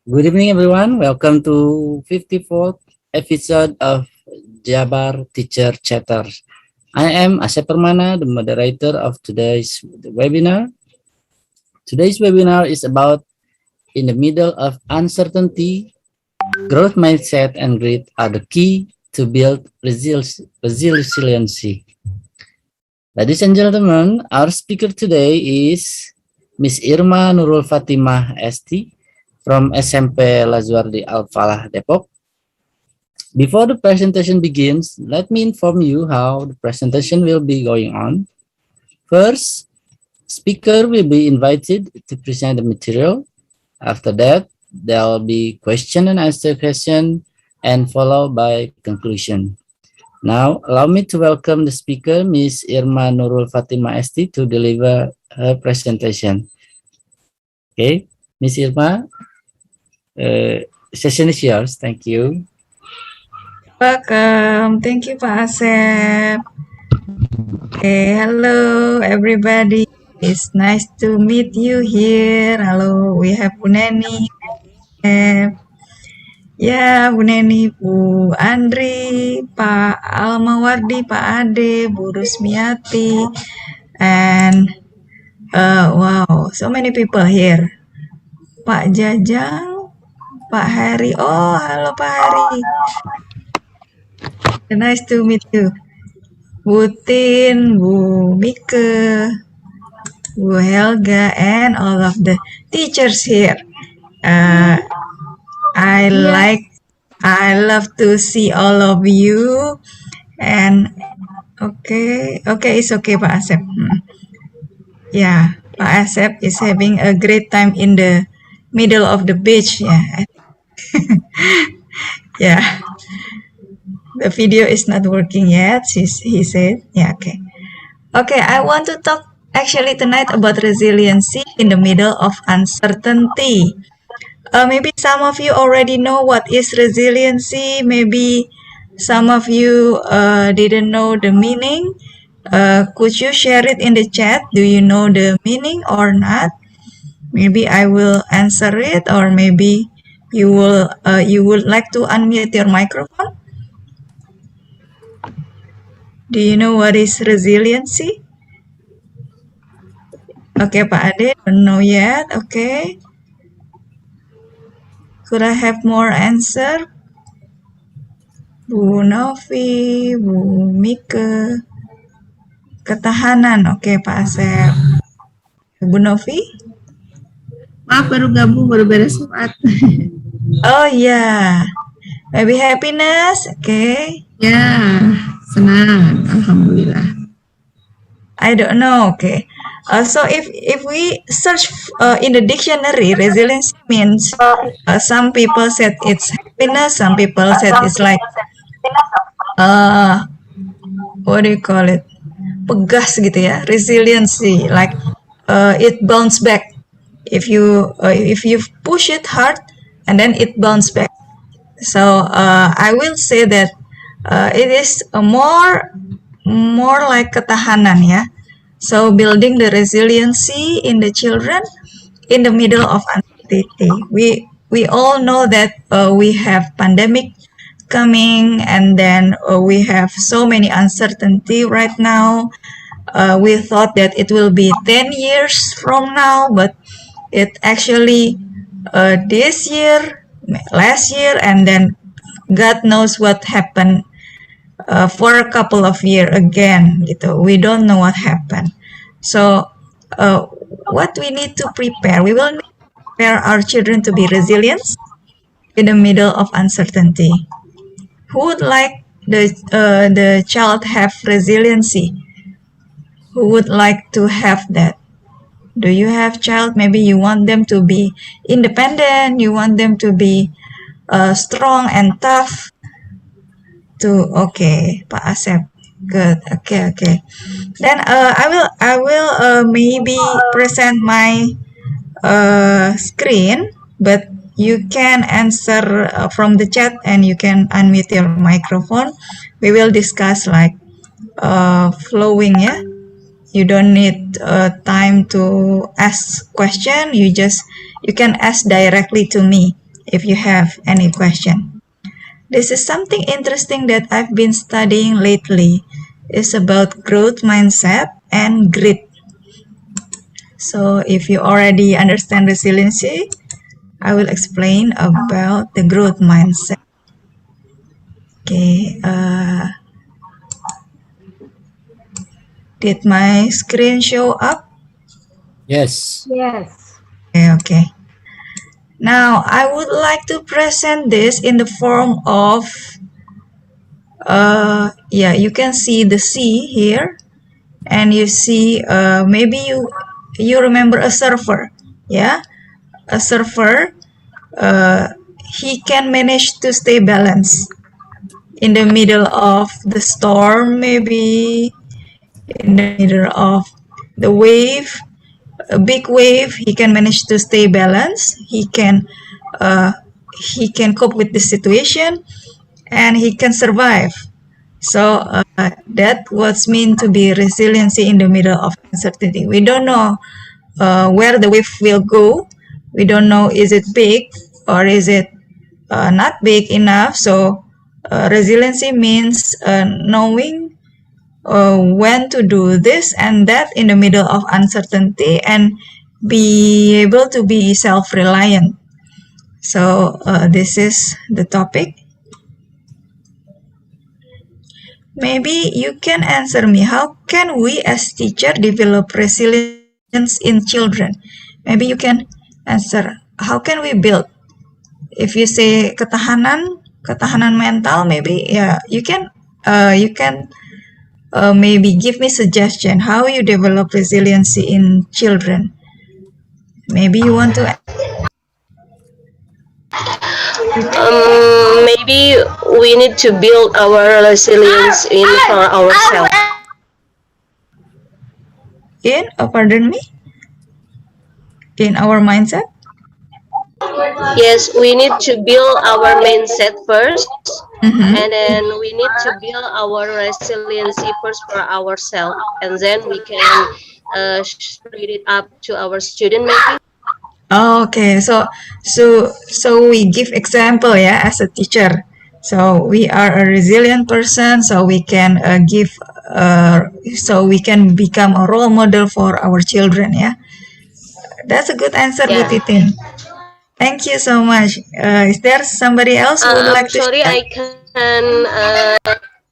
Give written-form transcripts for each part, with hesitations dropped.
Good evening, everyone. Welcome to 54th episode of Jabar Teacher Chapter. I am Asep Permana, the moderator of today's webinar. Today's webinar is about in the middle of uncertainty, growth mindset and grit are the key to build resiliency. Ladies and gentlemen, our speaker today is Miss Irma Nurul Fatimah S.T. from SMP Lazuardi Falah Depok. Before the presentation begins, let me inform you how the presentation will be going on. First, speaker will be invited to present the material. After that, there will be question and answer session and followed by conclusion. Now, allow me to welcome the speaker, Ms. Irma Nurul Fatimah ST, to deliver her presentation. Okay, Ms. Irma, session is yours. Thank you. Welcome. Thank you, Pak Asep. Okay, hello everybody. It's nice to meet you here. Hello, we have Bu Nenny. Ya, Bu Nenny, Bu Andri, Pak Almawardi, Pak Ade, Bu Rusmiati, and wow, so many people here. Pak Jajang, Pak Hari. Oh, halo Pak Hari. Nice to meet you. Bu Tin, Bu Mika, Bu Helga, and all of the teachers here. I love to see all of you. And okay, it's okay, Pak Asep. Yeah, Pak Asep is having a great time in the middle of the beach. Yeah, yeah. The video is not working yet, he said. Yeah, okay. Okay, I want to talk actually tonight about resiliency in the middle of uncertainty. Maybe some of you already know what is resiliency. Maybe some of you didn't know the meaning. Could you share it in the chat? Do you know the meaning or not? Maybe I will answer it, or maybe you would like to unmute your microphone. Do you know what is resiliency? Okay, Pak Ade, don't know yet. Okay. Could I have more answer? Bu Novi, Bu Mika. Ketahanan. Oke, Pak Asep. Bu Novi? Maaf, baru gabung, baru beres sholat. Oh ya, maybe happiness. Okay. Ya, senang, alhamdulillah. I don't know. Okay. So if we search in the dictionary, resilience means some people said it's happiness, some people said it's like what do you call it? Pegas gitu ya, resiliency, like it bounce back. If you push it hard and then it bounce back. So I will say that it is more like ketahanan ya. So building the resiliency in the children in the middle of uncertainty. We all know that we have pandemic coming, and then we have so many uncertainty right now. We thought that it will be 10 years from now, but it actually this year, last year, and then God knows what happened for a couple of years again. Gitu. We don't know what happened. So what we need to prepare, we will prepare our children to be resilient in the middle of uncertainty. Who would like the child have resiliency? Who would like to have that? Do you have child? Maybe you want them to be independent. You want them to be strong and tough. Okay, Pak Asep. Good. Okay. Then I will maybe present my screen, but you can answer from the chat and you can unmute your microphone. We will discuss like flowing, yeah. You don't need time to ask question. You can ask directly to me if you have any question. This is something interesting that I've been studying lately. It's about growth mindset and grit. So if you already understand resiliency, I will explain about the growth mindset. Okay, did my screen show up? Yes. Yes. Okay. Now, I would like to present this in the form of, yeah, you can see the C here, and you see, maybe you remember a surfer, yeah? A surfer, he can manage to stay balanced in the middle of the storm, maybe in the middle of the wave, a big wave, he can manage to stay balanced. Uh, he can cope with the situation, and he can survive. So that what's mean to be resiliency in the middle of uncertainty. We don't know where the wave will go. We don't know is it big or is it not big enough. So resiliency means knowing when to do this and that in the middle of uncertainty and be able to be self-reliant. So this is the topic. Maybe you can answer me. How can we as teacher develop resilience in children? Maybe you can answer. How can we build? If you say ketahanan mental, maybe yeah, you can maybe give me suggestion how you develop resiliency in children. Maybe you want to Maybe we need to build our resilience in for ourselves. pardon me, in our mindset. Yes, we need to build our mindset first, Mhm. and then we need to build our resiliency first for ourselves, and then we can spread it up to our student maybe. Okay, so we give example ya as a teacher. So we are a resilient person, so we can so we can become a role model for our children. Yeah, that's a good answer, Bu Yeah. Titin. Thank you so much. Is there somebody else who would I'm like to sorry, share? I can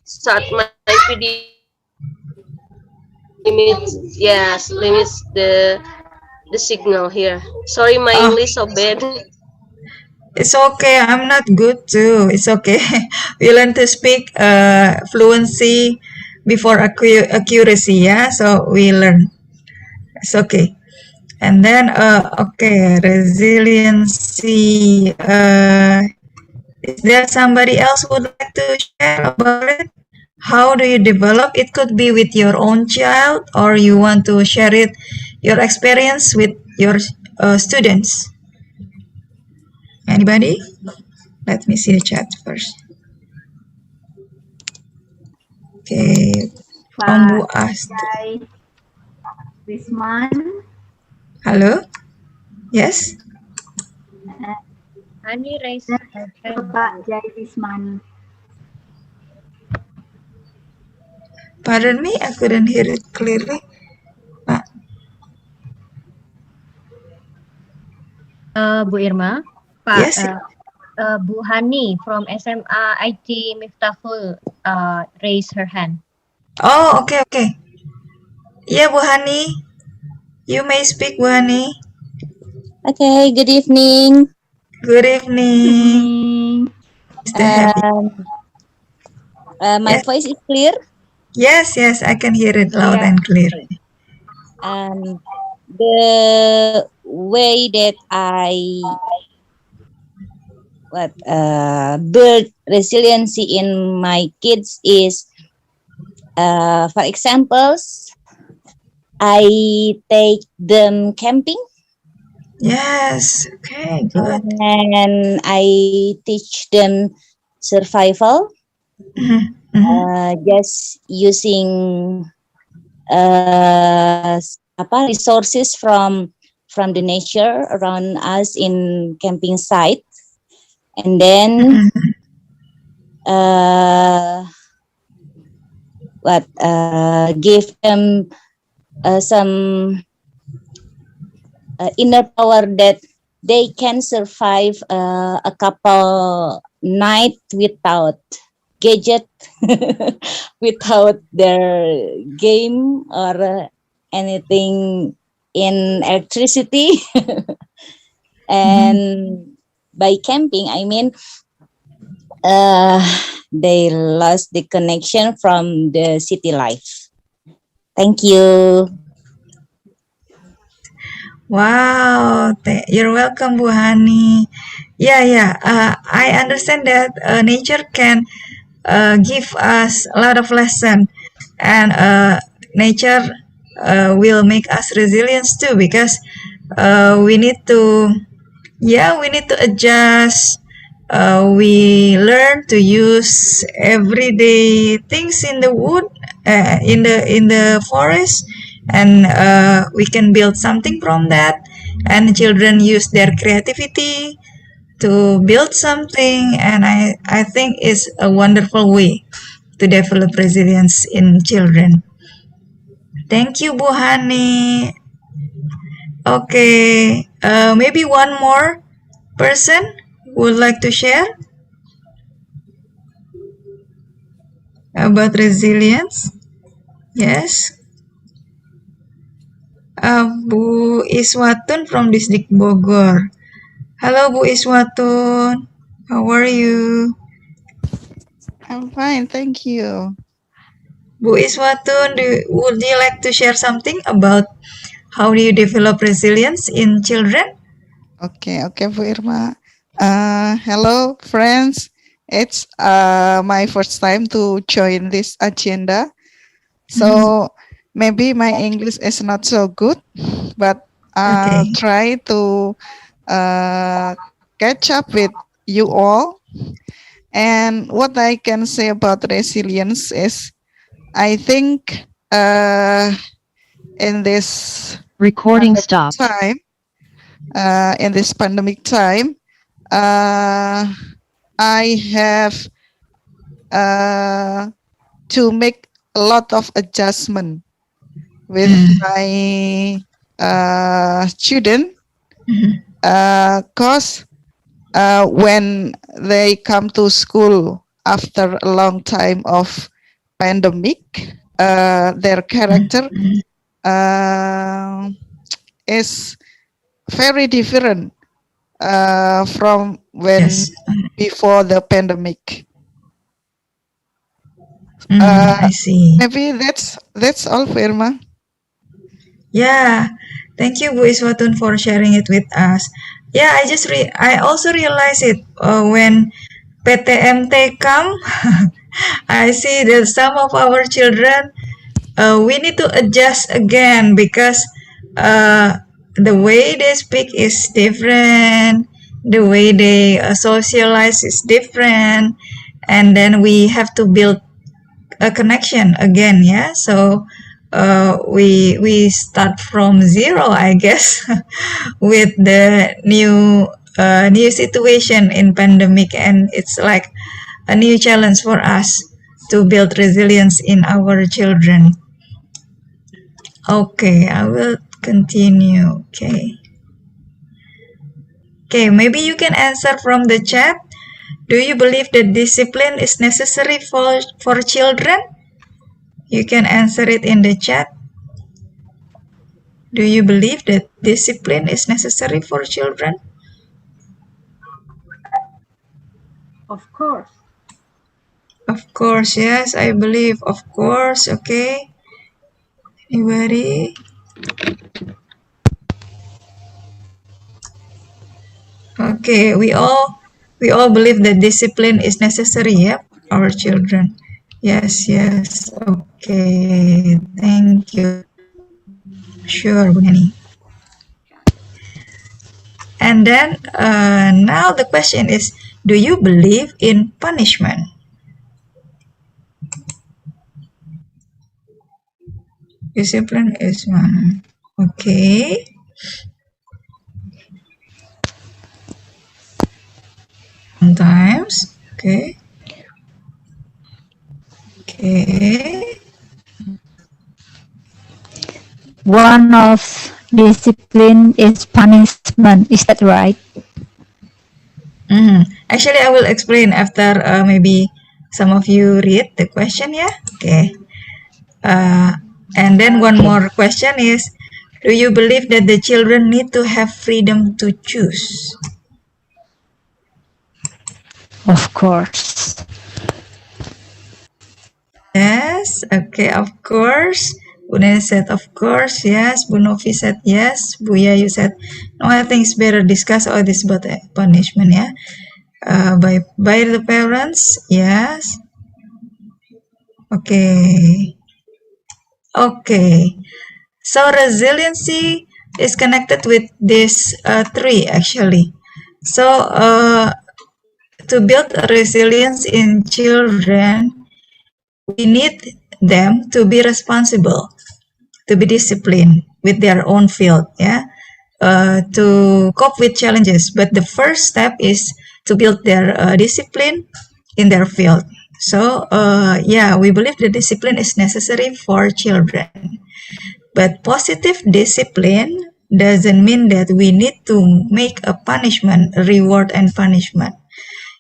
start my video. Limits the signal here. Sorry, my Oh, English so bad. it's okay. I'm not good too. It's okay. We learn to speak fluency before accuracy. Yeah, so we learn. It's okay. And then, okay, resiliency. Is there somebody else who would like to share about it? How do you develop? It could be with your own child, or you want to share it, your experience with your students. Anybody? Let me see the chat first. Okay, Bu Astri. Wisman. Hello? Yes? Ani raise her hand. Pak Jai Wisman. Pardon me, I couldn't hear it clearly. Bu Irma. Pak Yes. Bu Hani from SMA IT Miftahul raise her hand. Oh, okay. Yeah, Bu Hani. You may speak, Bu Hani. Okay, good evening. Good evening. Mr. Happy. My Yes. voice is clear. Yes, I can hear it loud Yeah. and clear. The way that I build resiliency in my kids is, for examples, I take them camping. Yes. Okay, good. And I teach them survival. Just using resources from the nature around us in camping site. and then give them some inner power that they can survive a couple night without gadget, without their game or anything in electricity. And by camping, I mean they lost the connection from the city life. Thank you. Wow, you're welcome, Bu Hani. Yeah. I understand that nature can give us a lot of lesson, and nature will make us resilient too, because we need to adjust. We learn to use everyday things in the wood, in the forest, and we can build something from that. And children use their creativity to build something, and I think it's a wonderful way to develop resilience in children. Thank you, Bu Hani. Okay, maybe one more person would like to share about resilience. Yes. Bu Iswatun from District Bogor. Hello, Bu Iswatun. How are you? I'm fine, thank you. Bu Iswatun, would you like to share something about how do you develop resilience in children? Okay, Bu Irma. Hello, friends. It's my first time to join this agenda. So maybe my English is not so good, but I'll Okay. try to catch up with you all. And what I can say about resilience is, I think in this Recording pandemic stopped. time, I have to make a lot of adjustment with my student, cause when they come to school after a long time of pandemic, their character is very different from when Yes. before the pandemic. I see. Maybe that's all, Irma. Yeah, thank you, Bu Iswatun, for sharing it with us. Yeah, I also realized it when PTMT come. I see that some of our children, we need to adjust again, because the way they speak is different, the way they socialize is different, and then we have to build a connection again. Yeah, so we start from zero, I guess, with the new situation in pandemic, and it's like a new challenge for us to build resilience in our children. Okay, I will continue. Okay, maybe you can answer from the chat. Do you believe that discipline is necessary for children? You can answer it in the chat. Do you believe that discipline is necessary for children? Of course. Of course, yes, I believe. Of course, okay. Anybody? Okay, we all believe that discipline is necessary, yeah, for our children. Yes. Okay, thank you. Sure, Bu Nenny. And then now the question is, do you believe in punishment? Discipline is one. Okay. sometimes. Okay. Okay. One of discipline is punishment. Is that right? Actually, I will explain after maybe some of you read the question, yeah? Okay. And then one more question is, do you believe that the children need to have freedom to choose? Of course. Yes, okay, of course. Bu Nenny said, of course, yes. Bu Novi said, yes. Bu Yayu said, no, I think it's better discuss all this about punishment, yeah. By the parents, yes. Okay. Okay. So resiliency is connected with these three actually. So to build a resilience in children, we need them to be responsible, to be disciplined with their own field, yeah, to cope with challenges. But the first step is to build their discipline in their field. So yeah, we believe the discipline is necessary for children. But positive discipline doesn't mean that we need to make a punishment, a reward and punishment.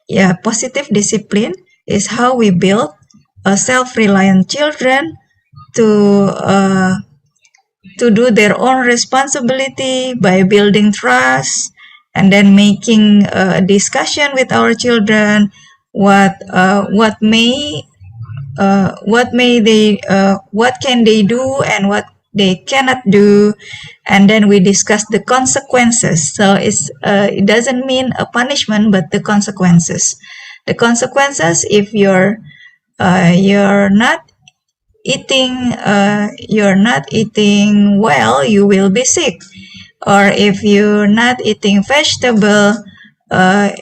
Yeah, positive discipline is how we build a self-reliant children to do their own responsibility by building trust and then making a discussion with our children what can they do and what they cannot do, and then we discuss the consequences. So it doesn't mean a punishment, but the consequences. The consequences if you're not eating well, you will be sick. Or if you're not eating vegetable,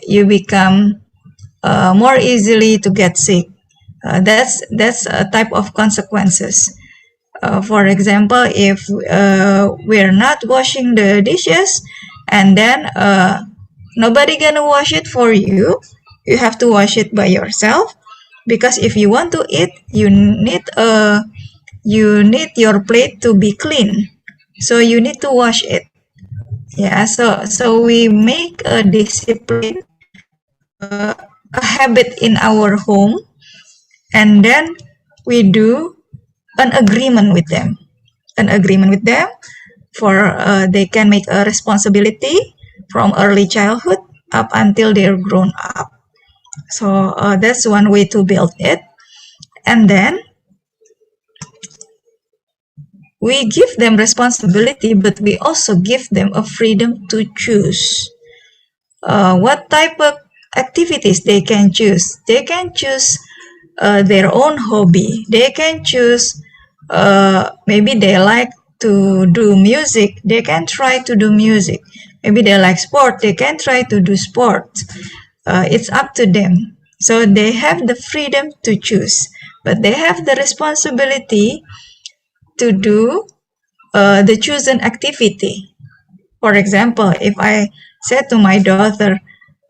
you become more easily to get sick. That's a type of consequences. For example, if we're not washing the dishes, and then nobody gonna wash it for you, you have to wash it by yourself. Because if you want to eat, you need your plate to be clean, so you need to wash it. Yeah, so we make a discipline, a habit in our home, and then we do an agreement with them. For they can make a responsibility from early childhood up until they're grown up. So that's one way to build it. And then we give them responsibility, but we also give them a freedom to choose what type of activities they can choose. They can choose their own hobby. They can choose, maybe they like to do music. They can try to do music. Maybe they like sport. They can try to do sport. It's up to them. So they have the freedom to choose, but they have the responsibility to do the chosen activity. For example, if I said to my daughter,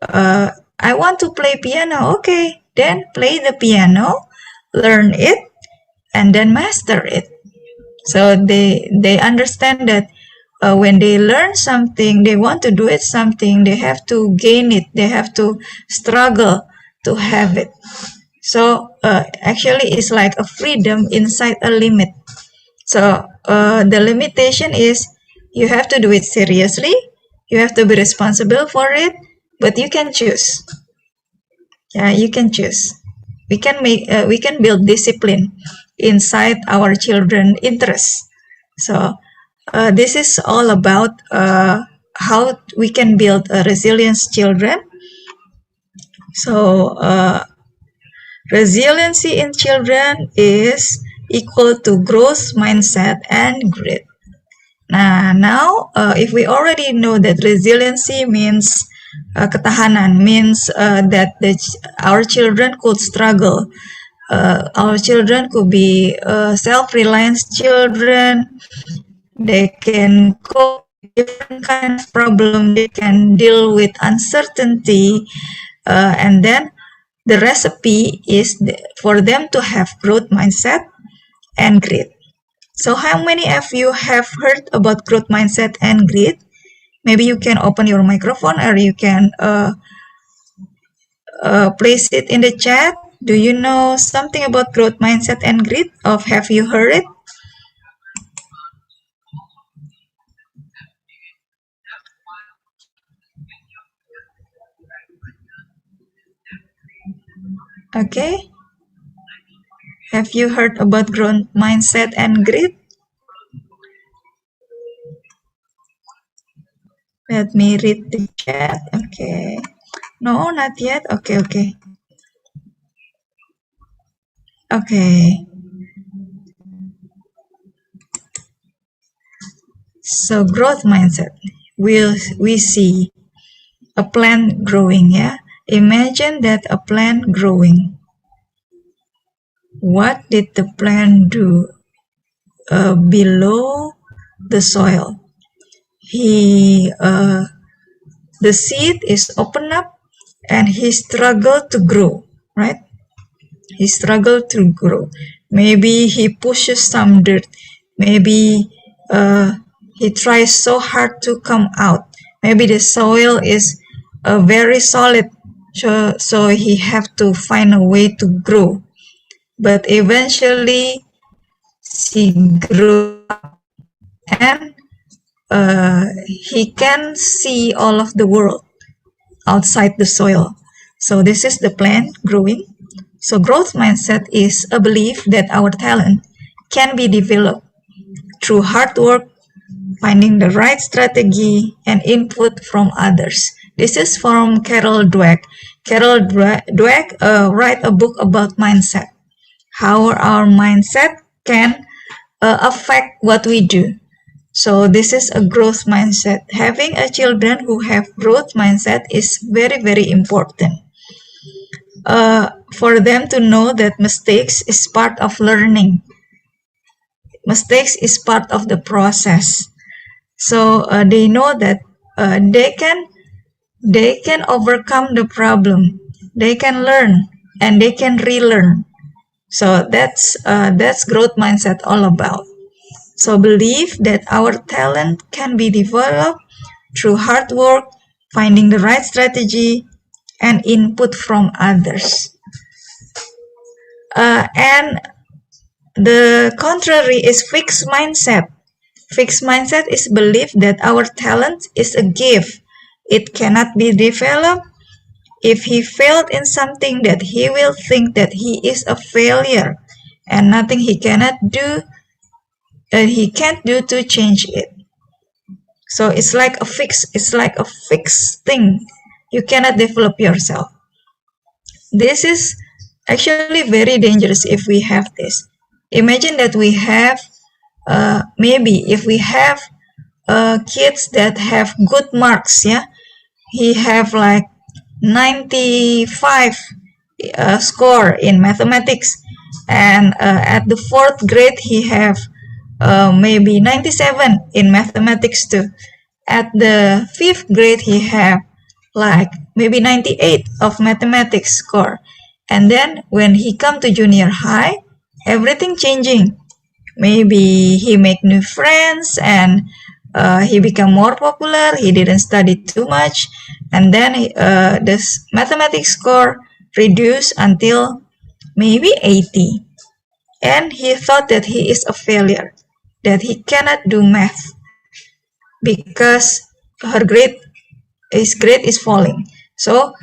I want to play piano, okay, then play the piano, learn it, and then master it. So they understand that when they learn something, they want to do it something, they have to gain it, they have to struggle to have it. So actually it's like a freedom inside a limit. So the limitation is you have to do it seriously, you have to be responsible for it, but you can choose. Yeah, you can choose. We can build discipline inside our children's interests. So this is all about how we can build a resilient children. So resiliency in children is equal to growth mindset and grit. Now if we already know that resiliency means ketahanan, means that our children could struggle. Our children could be self-reliant children. They can cope with different kind of problem. They can deal with uncertainty. And then the recipe is for them to have growth mindset and grit. So how many of you have heard about growth mindset and grit? Maybe you can open your microphone, or you can place it in the chat. Do you know something about growth mindset and grit? Or have you heard it? Okay. Have you heard about growth mindset and grit? Let me read the chat. Okay. No, not yet. Okay, okay. Okay. So growth mindset. We see a plant growing, yeah? Imagine that a plant growing. What did the plant do below the soil? The seed is open up and he struggled to grow, right? He struggled to grow. Maybe he pushes some dirt. Maybe he tries so hard to come out. Maybe the soil is very solid, so he have to find a way to grow. But eventually, she grew up and he can see all of the world outside the soil. So this is the plant growing. So growth mindset is a belief that our talent can be developed through hard work, finding the right strategy, and input from others. This is from Carol Dweck. Carol Dweck write a book about mindset, how our mindset can affect what we do. So this is a growth mindset. Having a children who have growth mindset is very, very important. For them to know that mistakes is part of learning. Mistakes is part of the process. So they know that they can overcome the problem. They can learn and they can relearn. So that's growth mindset all about. So believe that our talent can be developed through hard work, finding the right strategy, and input from others. And the contrary is fixed mindset. Fixed mindset is belief that our talent is a gift. It cannot be developed. If he failed in something, that he will think that he is a failure and nothing he can't do to change it. So it's like a fixed thing. You cannot develop yourself. This is actually very dangerous if we have this. Imagine that we have maybe if we have kids that have good marks, yeah, he have like 95 score in mathematics, and at the 4th grade he have maybe 97 in mathematics too. At the 5th grade he have like maybe 98 of mathematics score, and then when he come to junior high, everything changing. Maybe he make new friends and he become more popular. He didn't study too much, and then this mathematics score reduced until maybe 80, and he thought that he is a failure, that he cannot do math because his grade is falling. So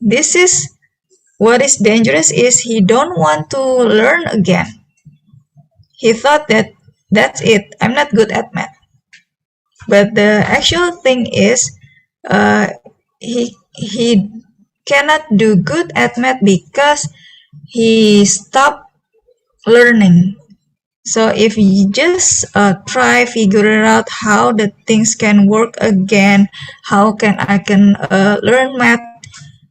this is what is dangerous is he don't want to learn again. He thought that that's it, I'm not good at math. But the actual thing is he cannot do good at math because he stopped learning. So if you just try figure out how the things can work again, how I can learn math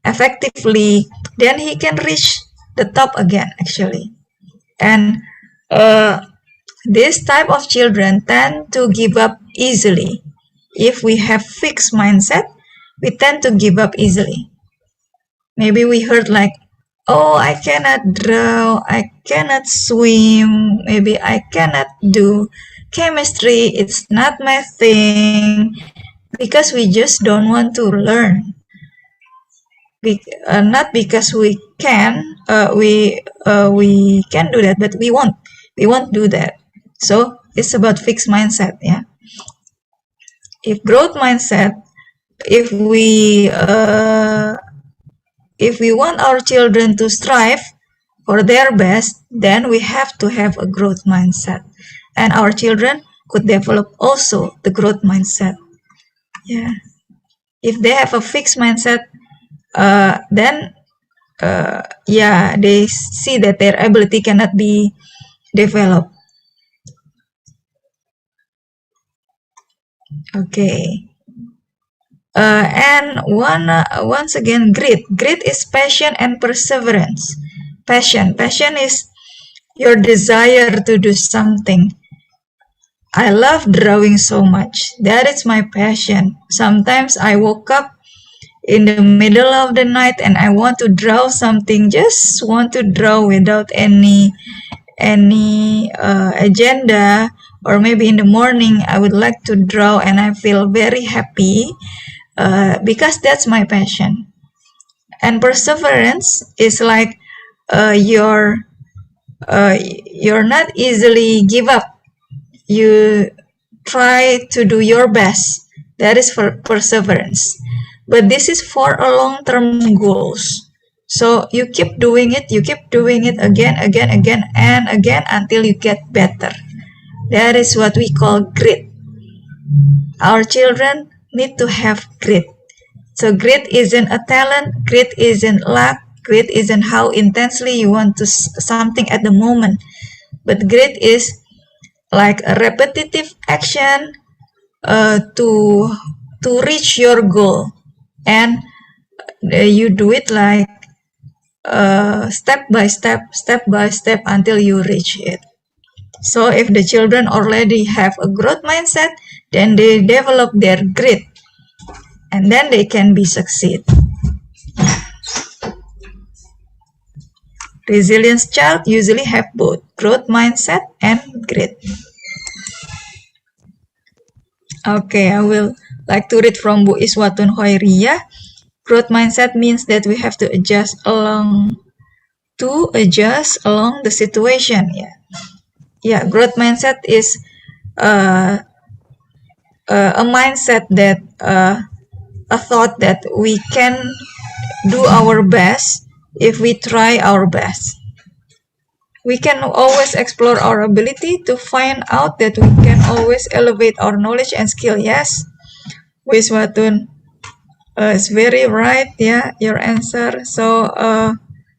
effectively, then he can reach the top again actually. And this type of children tend to give up easily. If we have fixed mindset, we tend to give up easily. Maybe we heard like, oh, I cannot draw, I cannot swim, maybe I cannot do chemistry, it's not my thing, because we just don't want to learn. Not because we can do that, but we won't do that. So it's about fixed mindset. Yeah, if growth mindset, if we want our children to strive for their best, then we have to have a growth mindset, and our children could develop also the growth mindset. Yeah, if they have a fixed mindset, then they see that their ability cannot be developed. Okay. And once again, grit. Grit is passion and perseverance. Passion is your desire to do something. I love drawing so much. That is my passion. Sometimes I woke up in the middle of the night and I want to draw something, just want to draw without any agenda, or maybe in the morning I would like to draw and I feel very happy because that's my passion. And perseverance is like you're not easily give up. You try to do your best. That is for perseverance. But this is for a long-term goals. So you keep doing it again and again until you get better. That is what we call grit. Our children need to have grit. So grit isn't a talent, grit isn't luck, grit isn't how intensely you want to something at the moment. But grit is like a repetitive action to reach your goal, and you do it like step by step until you reach it. So if the children already have a growth mindset, then they develop their grit, and then they can be succeed. Resilience child usually have both growth mindset and grit. Okay, I will like to read from Bu Iswatun Hoiriyah. Growth mindset means that we have to adjust along the situation. Yeah. Growth mindset is a mindset that a thought that we can do our best if we try our best. We can always explore our ability to find out that we can always elevate our knowledge and skill. Yes, Wiswatun is very right. Yeah, your answer. So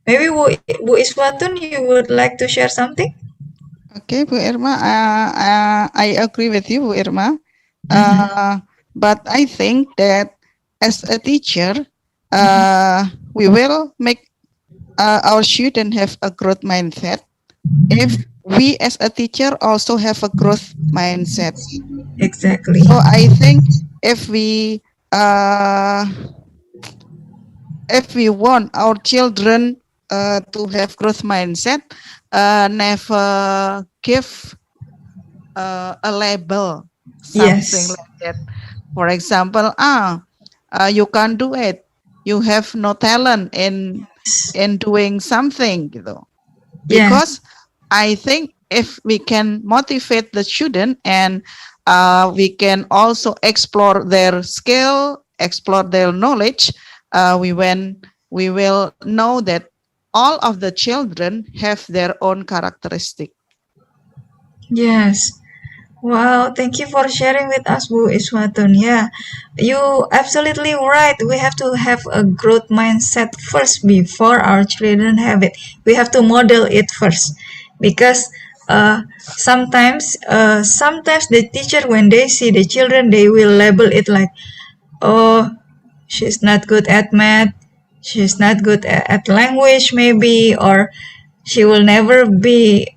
maybe Bu Iswatun, you would like to share something? Okay, Bu Irma, I agree with you, Bu Irma. But I think that as a teacher, we will make our student have a growth mindset if we as a teacher also have a growth mindset. Exactly. So I think if we want our children to have growth mindset, never give a label, something like that. For example, you can't do it. You have no talent in doing something, gitu. Because I think if we can motivate the student and we can also explore their skill, explore their knowledge, we will know that all of the children have their own characteristic. Yes. Wow, thank you for sharing with us, Bu Iswatun. Yeah, you absolutely right. We have to have a growth mindset first before our children have it. We have to model it first, because sometimes the teacher, when they see the children, they will label it like, oh, she's not good at math, she's not good at language maybe, or she will never be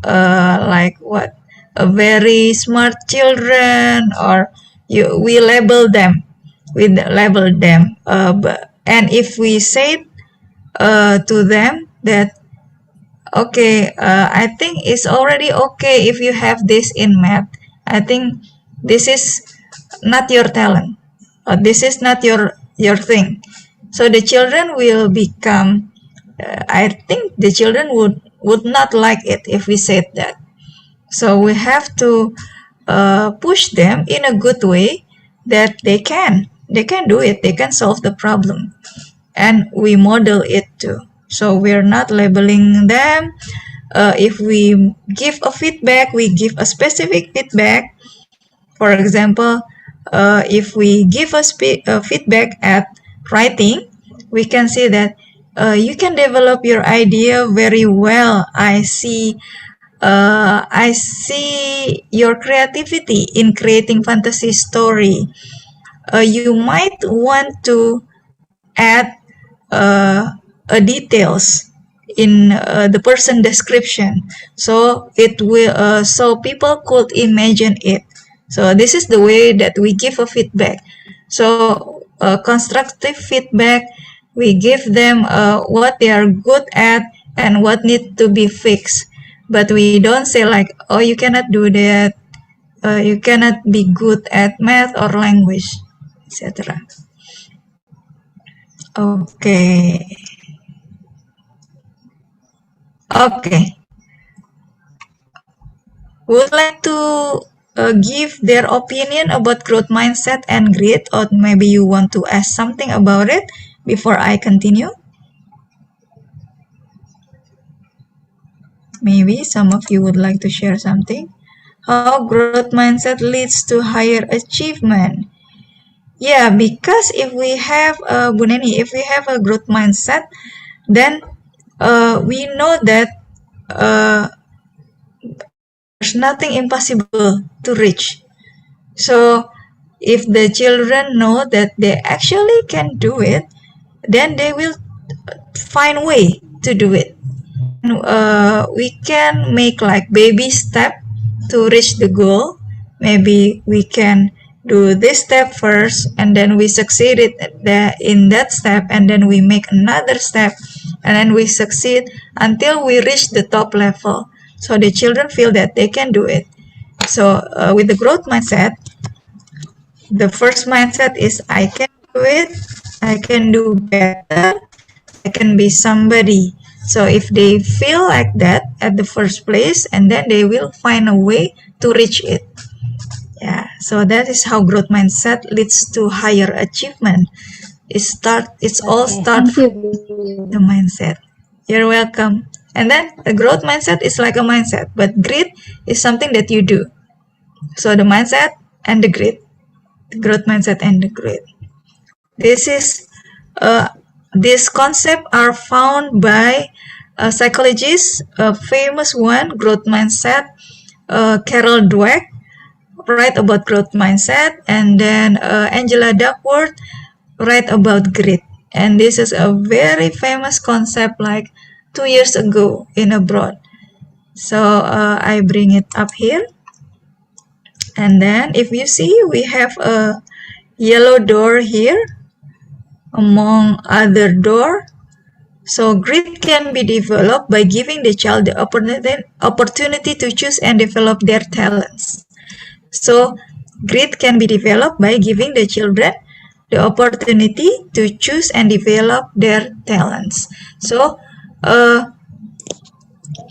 like what? A very smart children, or we label them, And if we say to them that, okay, I think it's already okay if you have this in math. I think this is not your talent, or this is not your thing. So the children will become, I think the children would not like it if we said that. So we have to push them in a good way that they can do it, they can solve the problem, and we model it too. So we're not labeling them. If we give a feedback, we give a specific feedback. For example, if we give a feedback at writing, we can say that you can develop your idea very well. I see your creativity in creating fantasy story. You might want to add details in the person description, so it will so people could imagine it. So this is the way that we give a feedback. So constructive feedback, we give them what they are good at and what need to be fixed. But we don't say like, oh, you cannot do that, you cannot be good at math or language, etc. Okay. Would like to give their opinion about growth mindset and grit, or maybe you want to ask something about it before I continue? Maybe some of you would like to share something. How growth mindset leads to higher achievement. Yeah, because if we have, Bu Nenny, if we have a growth mindset, then we know that there's nothing impossible to reach. So if the children know that they actually can do it, then they will find way to do it. We can make like baby step to reach the goal. Maybe we can do this step first, and then we succeeded in that step, and then we make another step, and then we succeed until we reach the top level. So the children feel that they can do it. So with the growth mindset, the first mindset is I can do it, I can do better, I can be somebody. So if they feel like that at the first place, and then they will find a way to reach it. Yeah, so that is how growth mindset leads to higher achievement. It's all start from the mindset. You're welcome. And then the growth mindset is like a mindset, but grit is something that you do. So the mindset and the grit, the growth mindset and the grit. This concept are found by psychologists, a famous one, growth mindset, Carol Dweck, write about growth mindset, and then Angela Duckworth write about grit. And this is a very famous concept like 2 years ago in abroad. So I bring it up here. And then if you see, we have a yellow door here among other door. So grit can be developed by giving the child the opportunity to choose and develop their talents. So grit can be developed by giving the children the opportunity to choose and develop their talents. So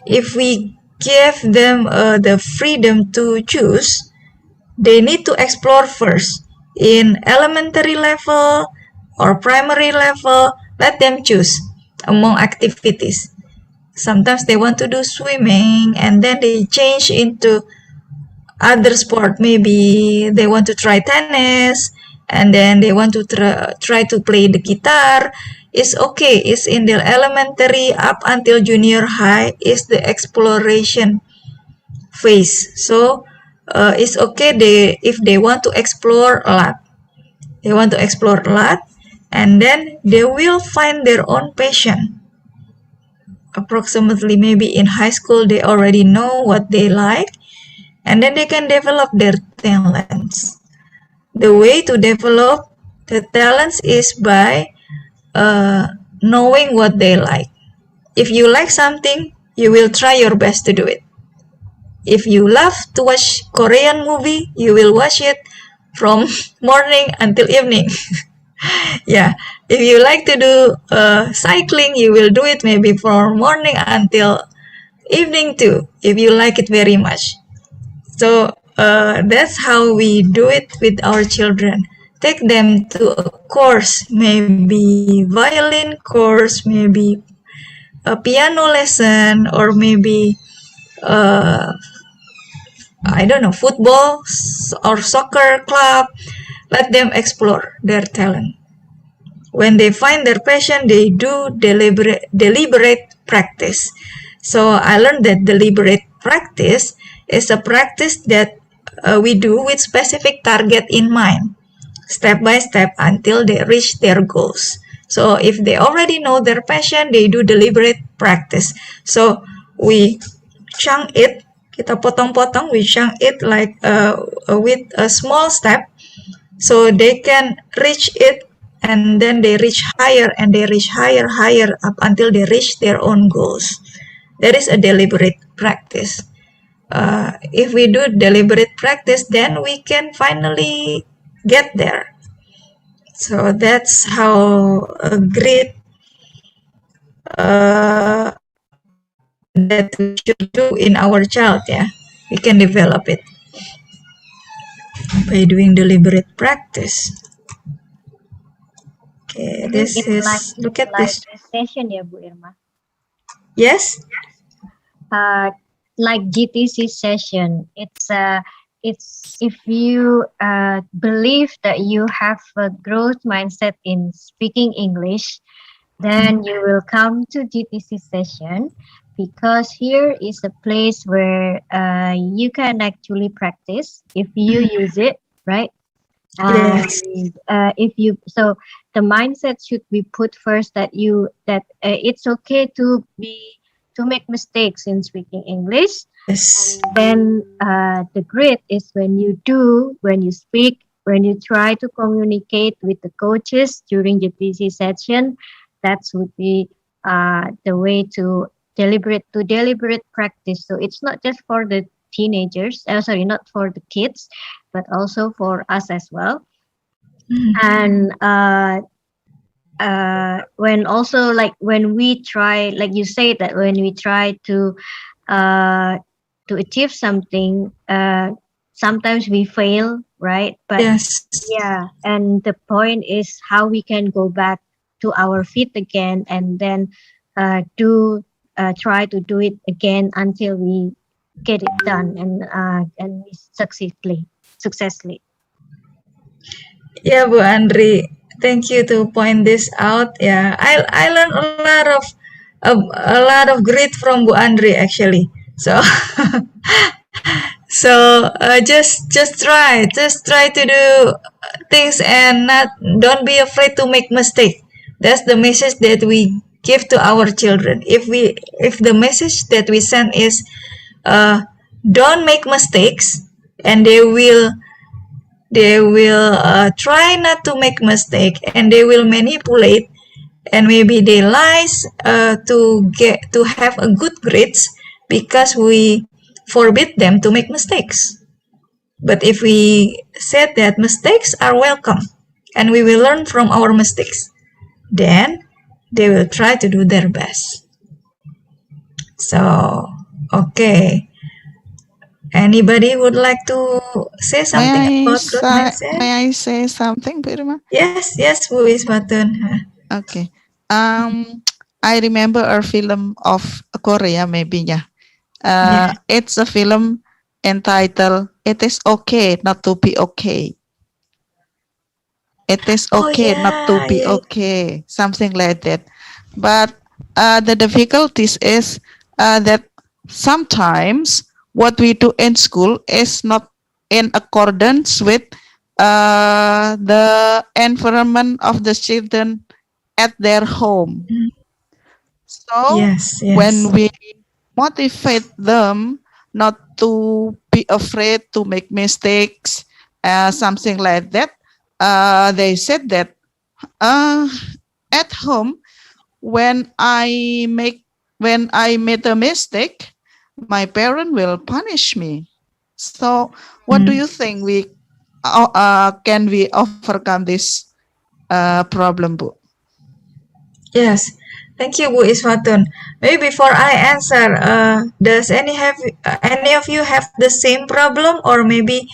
if we give them the freedom to choose, they need to explore first. In elementary level or primary level, let them choose among activities. Sometimes they want to do swimming, and then they change into other sport. Maybe they want to try tennis, and then they want to try to play the guitar. It's okay. It's in the elementary up until junior high is the exploration phase. So it's okay if they want to explore a lot. They want to explore a lot, and then they will find their own passion. Approximately maybe in high school they already know what they like, and then they can develop their talents. The way to develop the talents is by knowing what they like. If you like something, you will try your best to do it. If you love to watch Korean movie, you will watch it from morning until evening. Yeah, if you like to do cycling, you will do it maybe from morning until evening too, if you like it very much. So that's how we do it with our children. Take them to a course, maybe violin course, maybe a piano lesson, or maybe I don't know, football or soccer club. Let them explore their talent. When they find their passion, they do deliberate practice. So I learned that deliberate practice is a practice that we do with specific target in mind, step by step until they reach their goals. So if they already know their passion, they do deliberate practice. So we chunk it, kita potong-potong, we chunk it like with a small step, so they can reach it, and then they reach higher, and they reach higher up until they reach their own goals. That is a deliberate practice. If we do deliberate practice, then we can finally get there. So that's how a great that we should do in our child. Yeah, we can develop it by doing deliberate practice. Okay, this It's is, like look at like this. a session ya Bu Irma. Yes. Like GTC session. It's if you believe that you have a growth mindset in speaking English, then you will come to GTC session, because here is a place where you can actually practice if you use it, right? Yes. If you, so the mindset should be put first that it's okay to make mistakes in speaking English. Yes. Then the grit is when you speak, when you try to communicate with the coaches during the TC session. That would be the way to deliberate practice. So it's not just for the teenagers, not for the kids, but also for us as well. And when also, like when we try, like you say, that when we try to achieve something, sometimes we fail, right? But yes. Yeah, and the point is how we can go back to our feet again, and then try to do it again until we get it done and successfully. Yeah, Bu Andri, thank you to point this out. Yeah, I learned a lot of grit from Bu Andri actually. So so just try to do things and don't be afraid to make mistake. That's the message that we give to our children. If the message that we send is don't make mistakes, and they will try not to make mistake, and they will manipulate, and maybe they lies to have a good grades, because we forbid them to make mistakes. But if we said that mistakes are welcome and we will learn from our mistakes, then they will try to do their best. So okay, anybody would like to say something about growth mindset? May I say something, Bu Irma? Yes, Bu Ismatun. Okay. I remember a film of Korea, maybe, yeah. It's a film entitled "It Is Okay Not to Be Okay." It is okay not to be okay, something like that. But the difficulties is that sometimes what we do in school is not in accordance with the environment of the children at their home. So when we motivate them not to be afraid to make mistakes, something like that, they said that at home, when I made a mistake, my parent will punish me. So what do you think can we overcome this problem, Bu? Yes, thank you, Bu Iswatun. Maybe before I answer, does any of you have the same problem, or maybe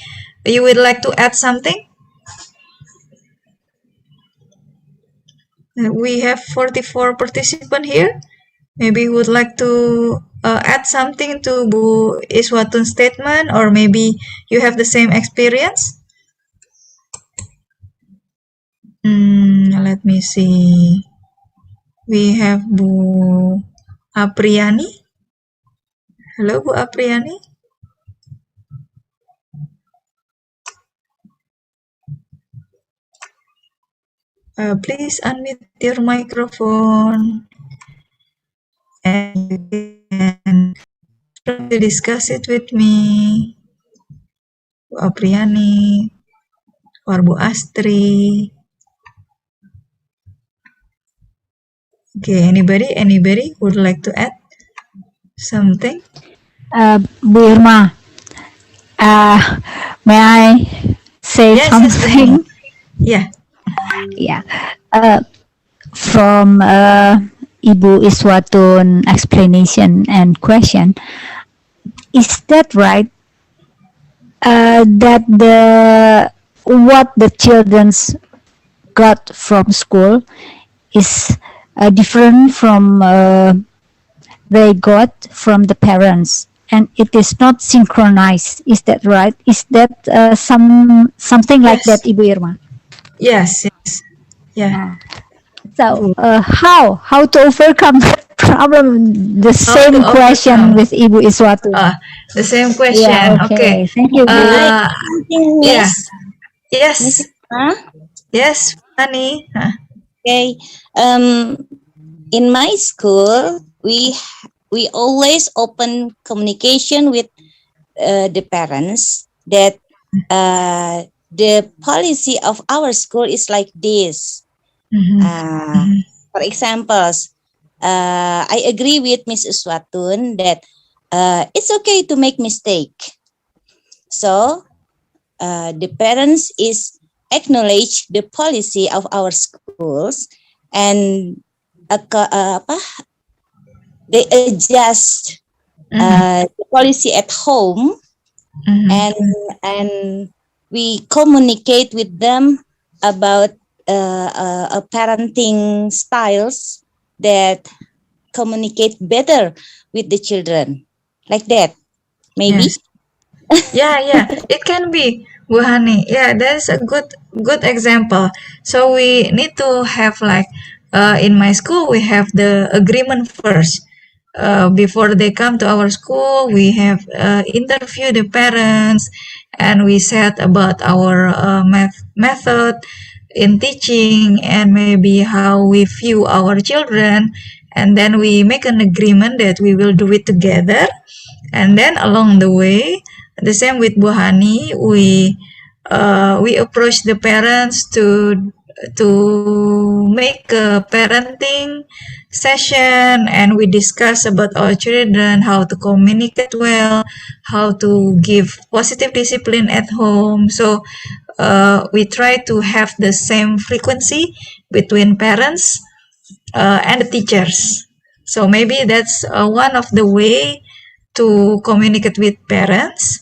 you would like to add something? We have 44 participants here. Maybe you would like to add something to Bu Iswatun's statement, or maybe you have the same experience. Let me see. We have Bu Apriyani. Hello, Bu Apriyani. Please unmute your microphone and you can try to discuss it with me. Bu Apriyani or Bu Astri. Okay, anybody would like to add something? Bu Irma, may I say something? Yeah. Yeah. From Ibu Iswatun explanation and question, is that right? That what the children's got from school is different from they got from the parents, and it is not synchronized. Is that right? Is that something like Yes. that, Ibu Irma? Yes. Yeah. So how to overcome that problem? The How same to question overcome? with Ibu Iswatun. The same question. Yeah, Okay. Thank you, Bu. Yeah. Yes. Huh? Yes, Fanny. Okay. In my school, we always open communication with the parents that the policy of our school is like this. For example, I agree with Ms. Iswatun that it's okay to make mistake. So the parents is acknowledge the policy of our schools, and they adjust the policy at home, and we communicate with them about parenting styles that communicate better with the children, like that, maybe. Yes. Yeah, it can be, Bu Hani. Yeah, that's a good example. So we need to have like in my school we have the agreement first. Before they come to our school, we have interview the parents, and we said about our method in teaching, and maybe how we view our children, and then we make an agreement that we will do it together. And then along the way, the same with Bu Hani, we approach the parents to make a parenting session, and we discuss about our children, how to communicate well, how to give positive discipline at home. So we try to have the same frequency between parents and the teachers. So maybe that's one of the way to communicate with parents.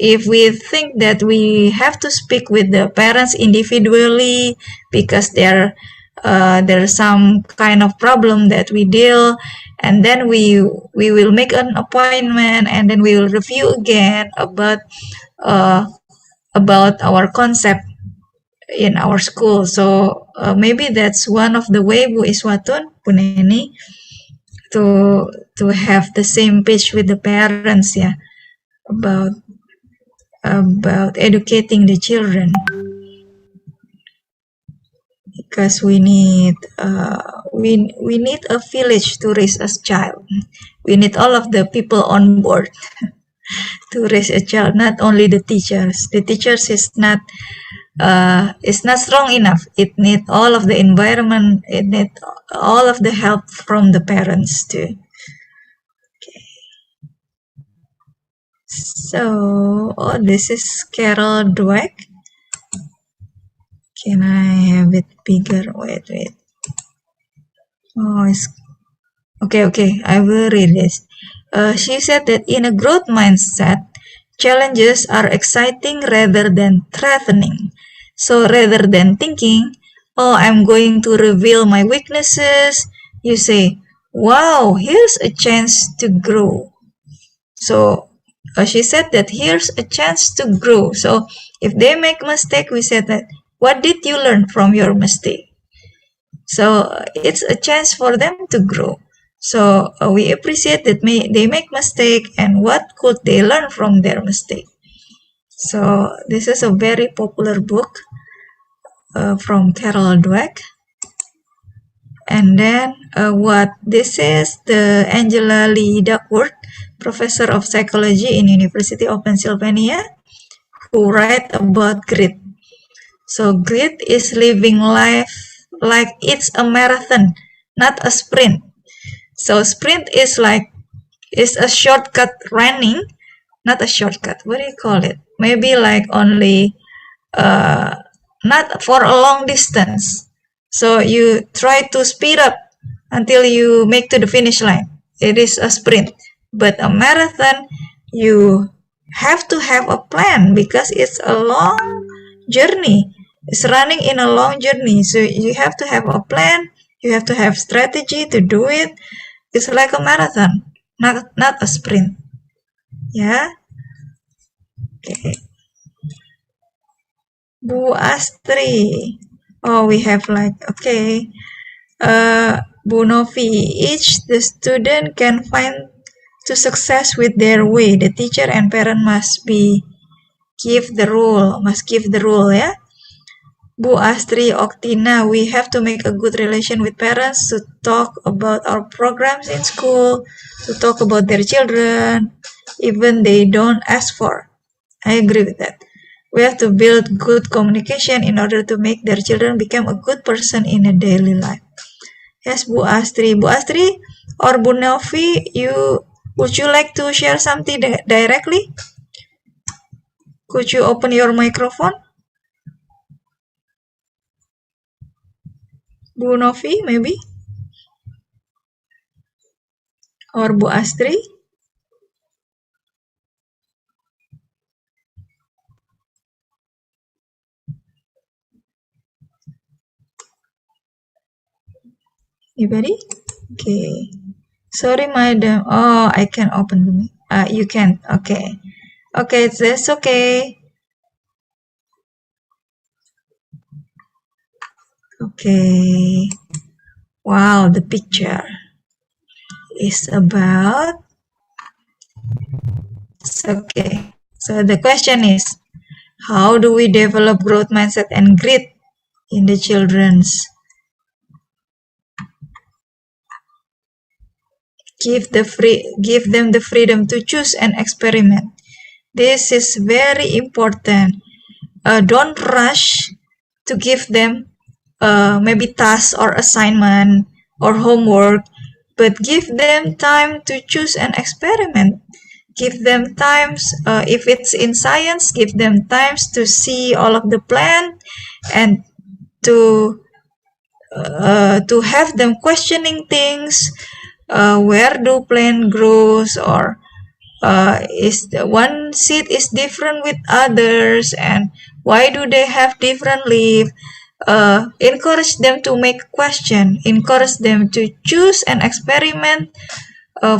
If we think that we have to speak with the parents individually because there's some kind of problem that we deal, and then we will make an appointment, and then we will review again about our concept in our school. So maybe that's one of the way, Bu Iswatun, Bu Nenny, to have the same page with the parents, yeah, about educating the children, because we need we need a village to raise a child. We need all of the people on board to raise a child, not only the teachers. The teachers is not is not strong enough. It needs all of the environment. It needs all of the help from the parents too. Okay. So, this is Carol Dweck. Can I have it bigger? Wait. Oh, it's okay. I will read this. She said that in a growth mindset, challenges are exciting rather than threatening. So rather than thinking, oh, I'm going to reveal my weaknesses, you say, wow, here's a chance to grow. So she said that here's a chance to grow. So if they make mistake, we said that, what did you learn from your mistake? So it's a chance for them to grow. So we appreciate that they make mistake and what could they learn from their mistake. So this is a very popular book from Carol Dweck. And then what this is, the Angela Lee Duckworth, professor of psychology in University of Pennsylvania, who write about grit. So grit is living life like it's a marathon, not a sprint. So sprint is a shortcut running, not a shortcut. What do you call it? Maybe like only not for a long distance. So you try to speed up until you make to the finish line. It is a sprint. But a marathon, you have to have a plan because it's a long journey. It's running in a long journey. So you have to have a plan. You have to have strategy to do it. It's like a marathon, not a sprint. Yeah. Okay. Bu Astri. Oh, we have okay. Bu Novi. Each the student can find to success with their way. The teacher and parent must give the rule, yeah. Bu Astri Oktina, we have to make a good relation with parents to talk about our programs in school, to talk about their children, even they don't ask for. I agree with that. We have to build good communication in order to make their children become a good person in a daily life. Yes, Bu Astri. Bu Astri or Bu Novi, would you like to share something directly? Could you open your microphone? Bu Novi, maybe? Or Bu Astri? Anybody? Okay. Sorry, madam. Oh, I can open the mic. You can. Okay. Okay, that's okay. Okay. Wow, the picture is about. Okay. So the question is, how do we develop growth mindset and grit in the children's? Give them the freedom to choose and experiment. This is very important. Don't rush to give them maybe tasks or assignment or homework, but give them time to choose and experiment. Give them times, if it's in science, give them times to see all of the plant and to have them questioning things. Where do plant grows, or is the one seed is different with others, and why do they have different leaf? Encourage them to make question, encourage them to choose and experiment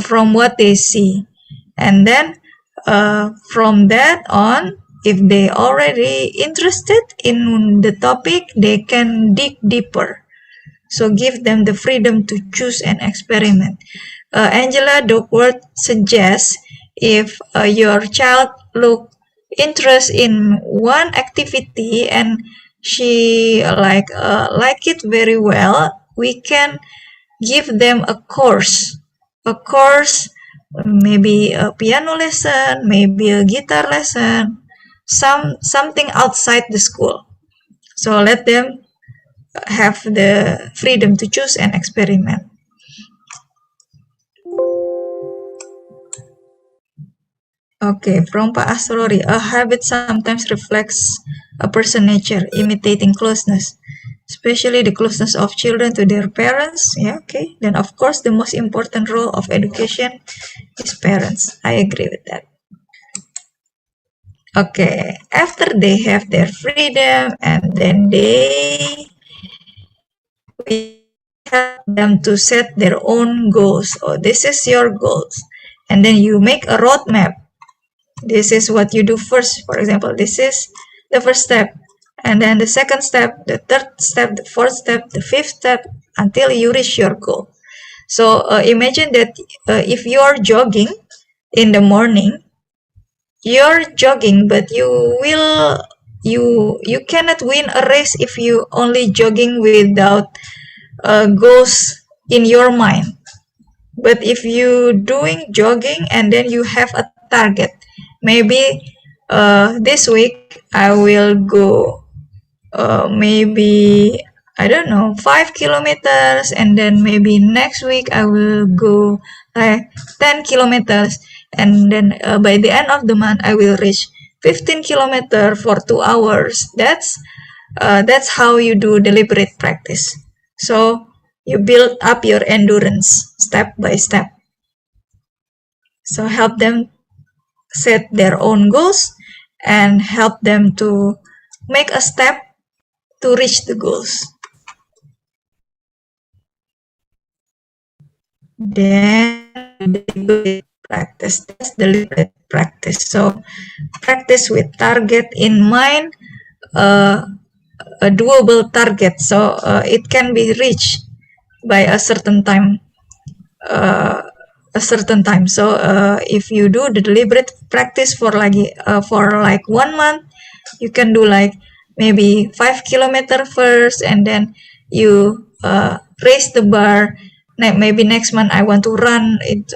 from what they see, and then from that on, if they already interested in the topic, they can dig deeper. So give them the freedom to choose and experiment. Angela Duckworth suggests if your child look interest in one activity and she like it very well, we can give them a course, maybe a piano lesson, maybe a guitar lesson, something outside the school. So let them have the freedom to choose and experiment. Okay, from Pak Asrori, a habit sometimes reflects a person's nature, imitating closeness, especially the closeness of children to their parents. Yeah, okay. Then, of course, the most important role of education is parents. I agree with that. Okay, after they have their freedom and then we help them to set their own goals. Oh, this is your goals. And then you make a roadmap. This is what you do first. For example, this is the first step. And then the second step, the third step, the fourth step, the fifth step, until you reach your goal. So imagine that if you are jogging in the morning, you're jogging, but you cannot win a race if you only jogging without goals in your mind. But if you doing jogging and then you have a target, maybe this week I will go maybe I don't know 5 kilometers, and then maybe next week I will go like 10 kilometers, and then by the end of the month I will reach 15 kilometer for 2 hours. That's how you do deliberate practice. So you build up your endurance step by step. So help them set their own goals and help them to make a step to reach the goals. Then deliberate practice. That's deliberate practice. So practice with target in mind, a doable target. So it can be reached by a certain time. So if you do the deliberate practice for like 1 month, you can do like maybe 5 kilometer first, and then you raise the bar. Maybe next month I want to run it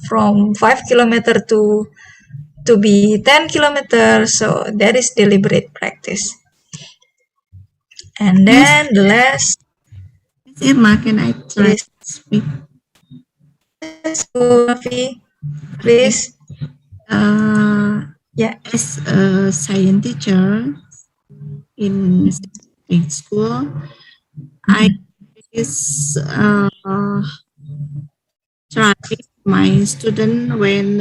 from 5 kilometer to be 10 kilometers. So that is deliberate practice. And then the last. Miss Irma, can I try to speak? Yes, Sophie, please. Yeah, as a science teacher in school, I is try my student when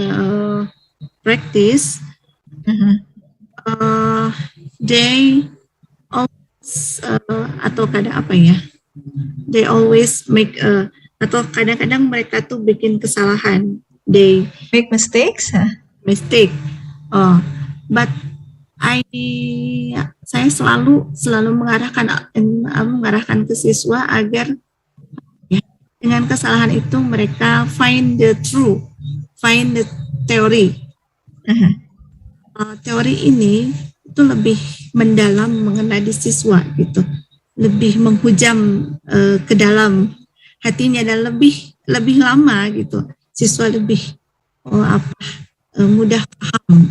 practice. They always atau kadang apa ya? They always make atau kadang-kadang mereka tuh bikin kesalahan. They make mistakes. Mistake. But saya selalu mengarahkan ke siswa agar ya, dengan kesalahan itu mereka find the theory. Teori ini itu lebih mendalam mengenai siswa gitu, lebih menghujam ke dalam hatinya dan lebih lama gitu, siswa lebih mudah paham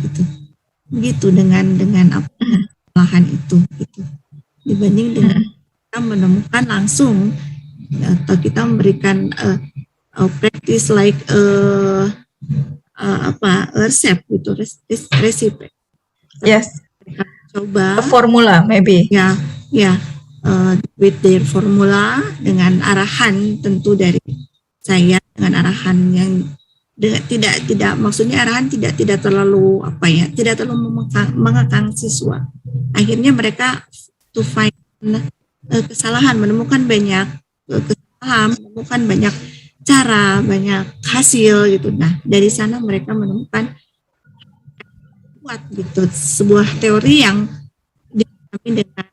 gitu dengan kesalahan itu gitu, dibanding dengan kita menemukan langsung atau kita memberikan practice like resep gitu, recipe. Yes. Coba a formula maybe. Ya, with their formula, dengan arahan tentu dari saya, dengan arahan yang tidak maksudnya arahan tidak terlalu tidak terlalu mengekang siswa. Akhirnya mereka to find kesalahan, menemukan banyak kesalahan, menemukan banyak cara, banyak hasil gitu. Nah, dari sana mereka menemukan gitu sebuah teori yang dipahami dengan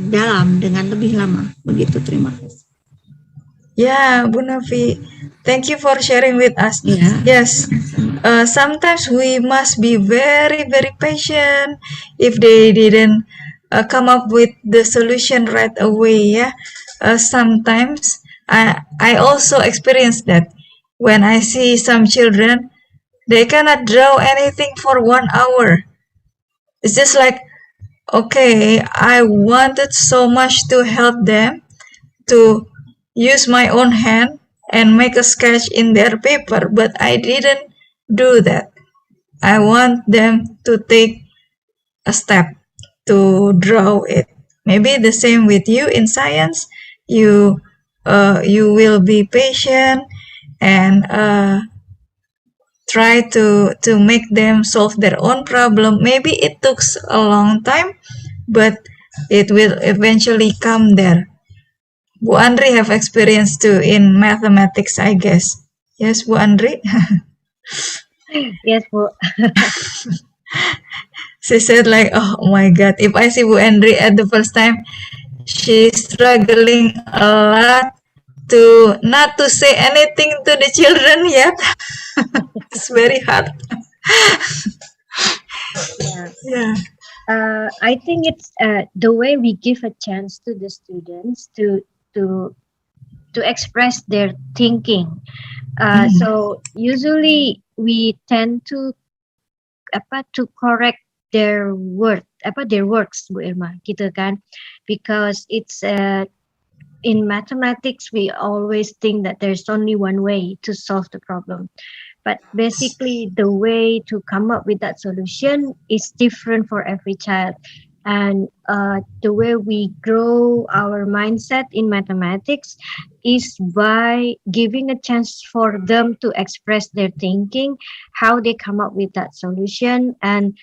dalam, dengan lebih lama. Begitu, terima kasih. Yeah, Bu Novi, thank you for sharing with us. Yeah. Yes, sometimes we must be very, very patient if they didn't come up with the solution right away. Yeah, sometimes I also experience that when I see some children, they cannot draw anything for 1 hour. It's just like, okay, I wanted so much to help them to use my own hand and make a sketch in their paper, but I didn't do that. I want them to take a step to draw it. Maybe the same with you in science. You will be patient and try to make them solve their own problem. Maybe it took a long time, but it will eventually come there. Bu Andri have experience too in mathematics, I guess. Yes, Bu Andri? Yes, Bu. She said like, oh my God, if I see Bu Andri at the first time, she's struggling a lot to not to say anything to the children yet. It's very hard. Yeah. Yeah. I think it's the way we give a chance to the students to express their thinking. So usually we tend to correct their works, Bu Irma, gitu kan? Because it's in mathematics we always think that there's only one way to solve the problem. But basically, the way to come up with that solution is different for every child. And the way we grow our mindset in mathematics is by giving a chance for them to express their thinking, how they come up with that solution. And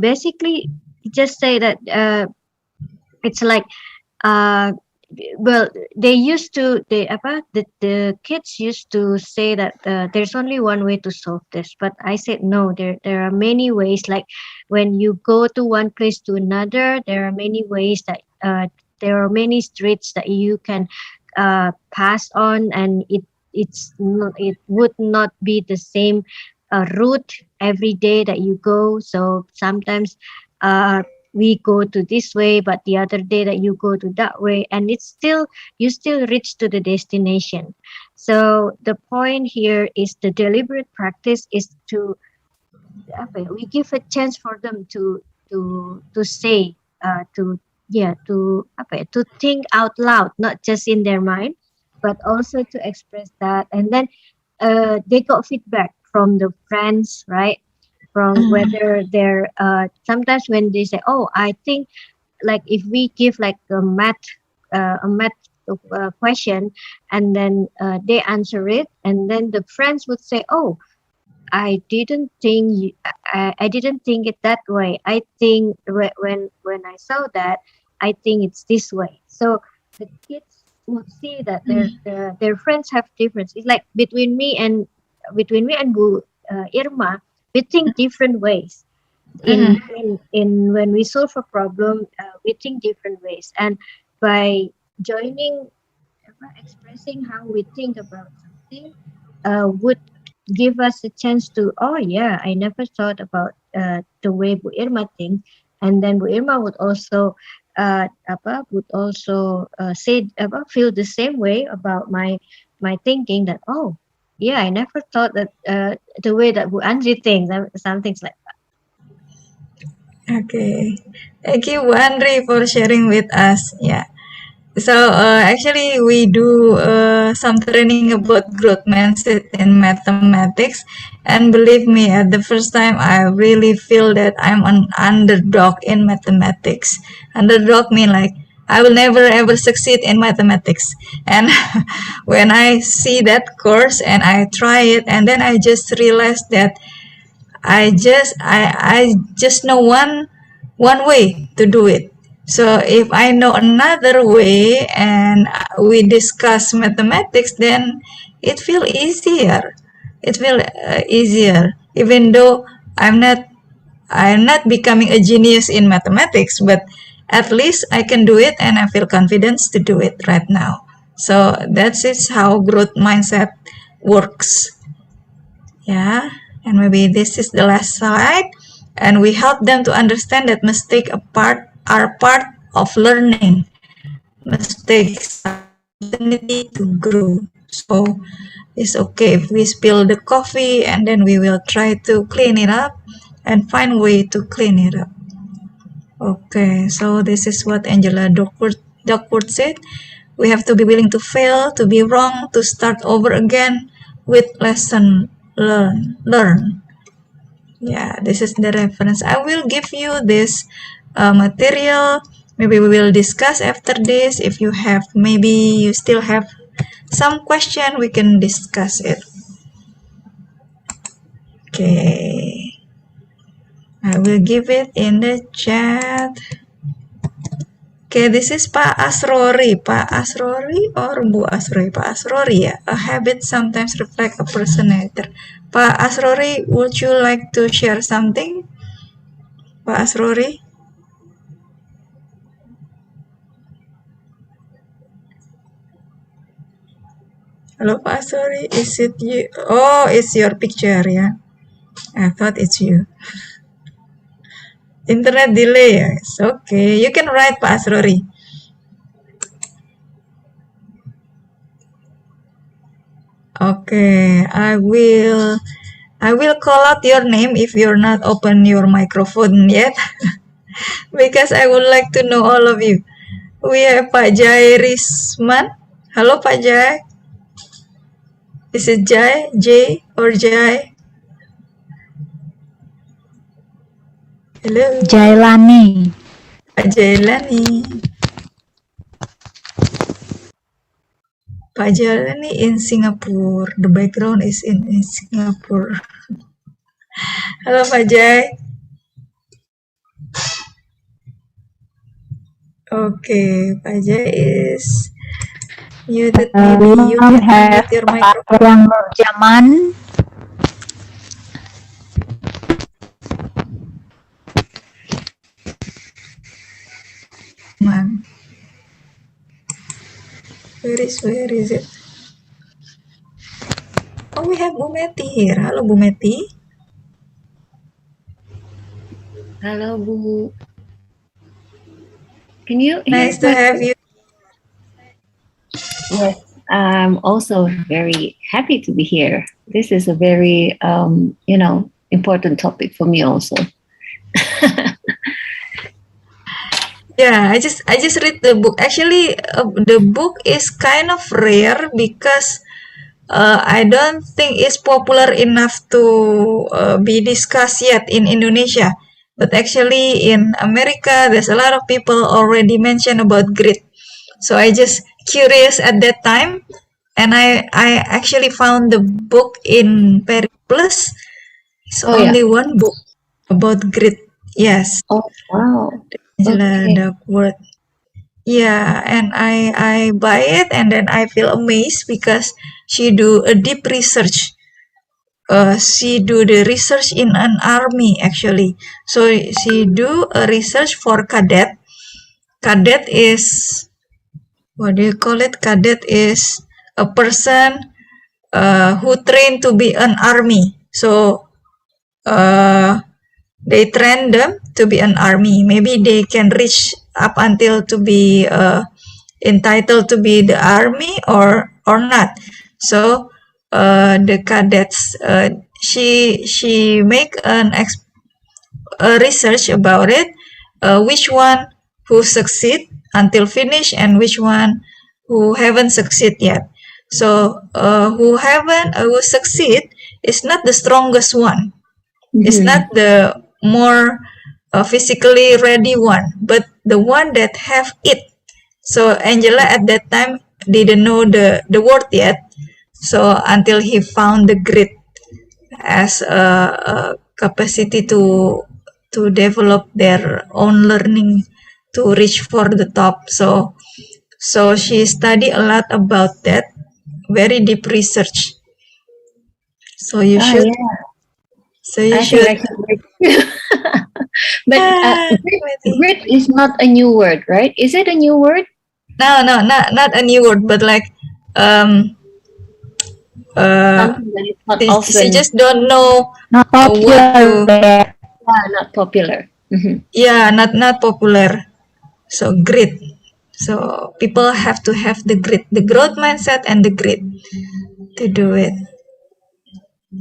basically, just say that it's like, well, the kids used to say that there's only one way to solve this, but I said no, there are many ways. Like when you go to one place to another, there are many ways that there are many streets that you can pass on, and it would not be the same route every day that you go. So sometimes we go to this way, but the other day that you go to that way, and you still reach to the destination. So the point here is the deliberate practice is to we give a chance for them to say to think out loud, not just in their mind, but also to express that. And then they got feedback from the friends, right? From whether they're sometimes when they say, oh, I think like if we give like a math question, and then they answer it, and then the friends would say, oh, I didn't think I didn't think it that way. I think when I saw that, I think it's this way. So the kids would see that their friends have difference. It's like between me and Bu Irma, we think different ways. In when we solve a problem, we think different ways, and by joining, expressing how we think about something, would give us a chance to, oh yeah, I never thought about the way Bu Irma thinks, and then Bu Irma would also say feel the same way about my thinking, that oh yeah, I never thought that the way that Bu Andri thinks, some things like that. Okay. Thank you, Bu Andri, for sharing with us. Yeah. So actually, we do some training about growth mindset in mathematics, and believe me, at the first time, I really feel that I'm an underdog in mathematics. Underdog mean like I will never ever succeed in mathematics. And when I see that course and I try it, and then I just realized that I just know one way to do it. So if I know another way and we discuss mathematics, then it feel easier. It feel easier, even though I'm not becoming a genius in mathematics, but at least I can do it and I feel confidence to do it right now. So that's it, how growth mindset works. Yeah, and maybe this is the last slide. And we help them to understand that mistakes are part of learning. Mistakes are opportunity to grow. So it's okay if we spill the coffee, and then we will try to clean it up and find a way to clean it up. Okay, so this is what Angela Duckworth said. We have to be willing to fail, to be wrong, to start over again with lesson learn. Yeah, this is the reference. I will give you this material. Maybe we will discuss after this. If you have, maybe you still have some question, we can discuss it. Okay. I will give it in the chat. Okay, this is Pak Asrori. Pak Asrori or Bu Asrori? Pak Asrori ya. A habit sometimes reflect a personality. Pak Asrori, would you like to share something? Pak Asrori? Halo Pak Asrori, is it you? Oh, it's your picture ya. I thought it's you. Internet delay, yes. Okay, you can write Pak Asrori. Okay, I will call out your name if you're not open your microphone yet, because I would like to know all of you. We have Pak Jai Risman. Halo Pak Jai. Is it Jai, J or Jai? Hello. Jailani. Pak Jailani. Pak Jailani in Singapore. The background is in Singapore. Halo Pak Jai. Okay, Pak Jai is muted. Maybe you can unmute your microphone. Yang Nurjaman. Man. Where is it? Oh, we have Bu Meti here. Halo Bu Meti. Hello, Bu. Can you Nice to hear my have you. Yes, I'm also very happy to be here. This is a very, important topic for me also. Yeah, I just read the book. Actually, the book is kind of rare because I don't think it's popular enough to be discussed yet in Indonesia. But actually, in America, there's a lot of people already mention about grit. So I just curious at that time, and I actually found the book in Perry Plus. It's only one book about grit. Yes. Oh, wow. Angela Okay. Duckworth. Yeah, and I buy it and then I feel amazed because she do a deep research. She do the research in an army actually. So she do a research for cadet. Cadet is, what do you call it? Cadet is a person who trained to be an army. So they train them to be an army. Maybe they can reach up until to be entitled to be the army or not. So the cadets, she make a research about it. Which one who succeed until finish and which one who haven't succeed yet. So who succeed is not the strongest one. It's not the more physically ready one, but the one that have it. So Angela at that time didn't know the word yet. So until he found the grit as a capacity to develop their own learning to reach for the top. So she studied a lot about that, very deep research. So you should. Yeah. So you I should. think I can read. But grit is not a new word, right? Is it a new word? No, not a new word, but like Something that is not often. she just don't know Not popular. Not popular. Yeah, not popular. So grit. So people have to have the grit, the growth mindset and the grit to do it.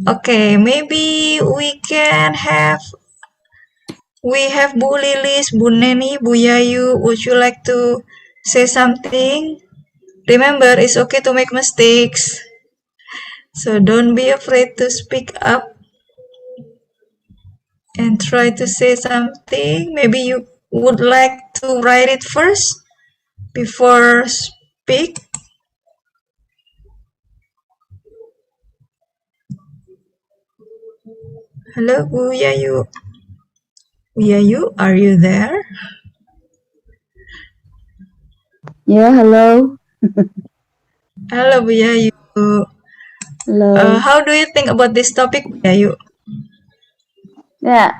Okay, maybe we can have we have Bu Lilis, Bu Nenny, Bu Yayu. Would you like to say something? Remember, it's okay to make mistakes. So don't be afraid to speak up and try to say something. Maybe you would like to write it first before speak. Hello, Bu Yayu. Bu Yayu, are you there? Yeah, hello. Hello, Bu Yayu. Hello. How do you think about this topic, Bu Yayu? Yeah,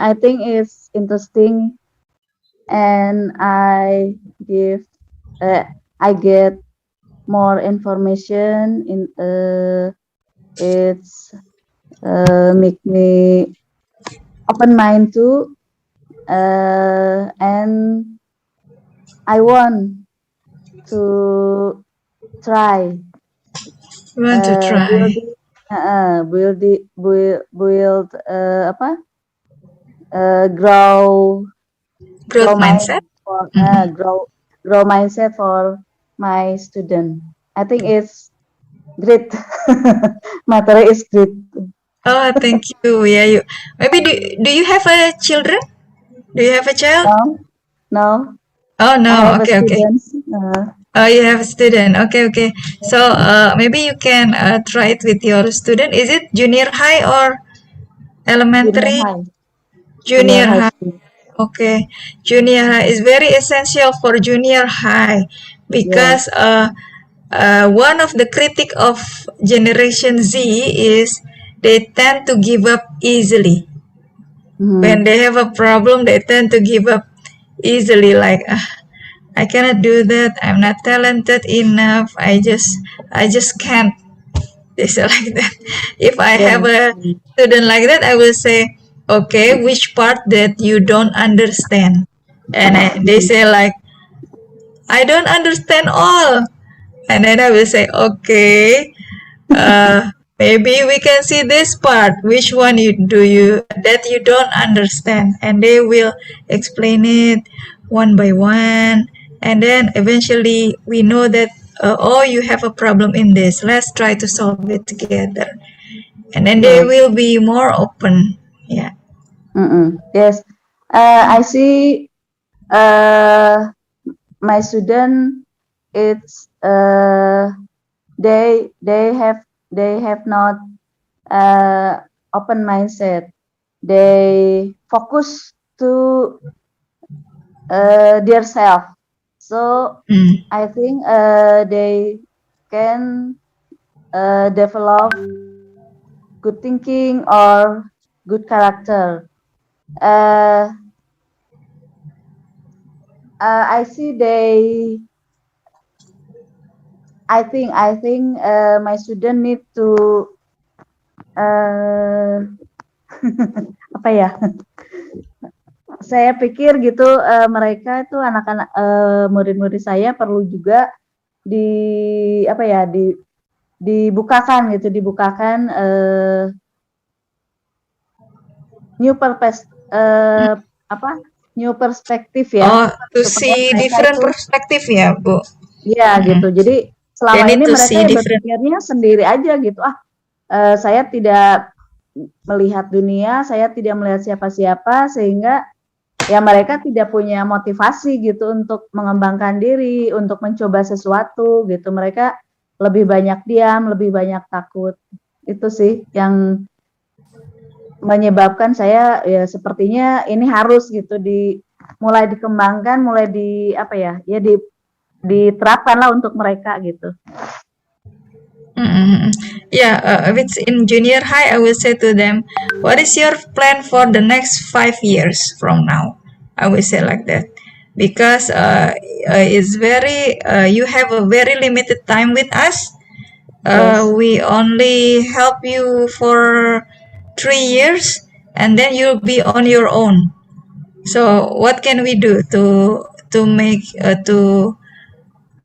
I think it's interesting, and I get more information in it's make me open mind too, and I want to try You want to try? build apa grow Growth mindset. for grow mindset for my student. I think it's great. Materi is great. Oh, thank you. Yeah, you. Maybe do you have a children? Do you have a child? No. Oh no. I have Okay, okay. Oh, you have a student. Okay, okay. So maybe you can try it with your student. Is it junior high or elementary? Junior high. Okay, junior high is very essential for junior high because one of the critic of Generation Z is they tend to give up easily. When they have a problem, they tend to give up easily. Like, I cannot do that. I'm not talented enough. I just can't. They say like that. If I have a student like that, I will say, okay, which part that you don't understand? And they say like, I don't understand all. And then I will say, okay, maybe we can see this part. Which one that you don't understand? And they will explain it one by one. And then eventually we know that, oh, you have a problem in this. Let's try to solve it together. And then they will be more open. Yeah. Yes. I see my student, it's they have not open mindset. They focus to their self. So I think they can develop good thinking or good character. I see I think my student need to apa ya? Saya pikir gitu mereka itu anak-anak murid-murid saya perlu juga dibukakan new perspektif ya. Oh, to see different perspective ya, Bu. Iya gitu. Jadi selama ini mereka berpikirnya sendiri aja gitu. Saya tidak melihat dunia, saya tidak melihat siapa-siapa, sehingga ya mereka tidak punya motivasi gitu untuk mengembangkan diri, untuk mencoba sesuatu gitu. Mereka lebih banyak diam, lebih banyak takut. Itu sih yang menyebabkan saya ya sepertinya ini harus gitu mulai dikembangkan, mulai diterapkan lah untuk mereka gitu. If it's in junior high, I will say to them, what is your plan for the next 5 years from now? I will say like that. Because it's very, you have a very limited time with us. We only help you for 3 years and then you'll be on your own. So what can we do to make, to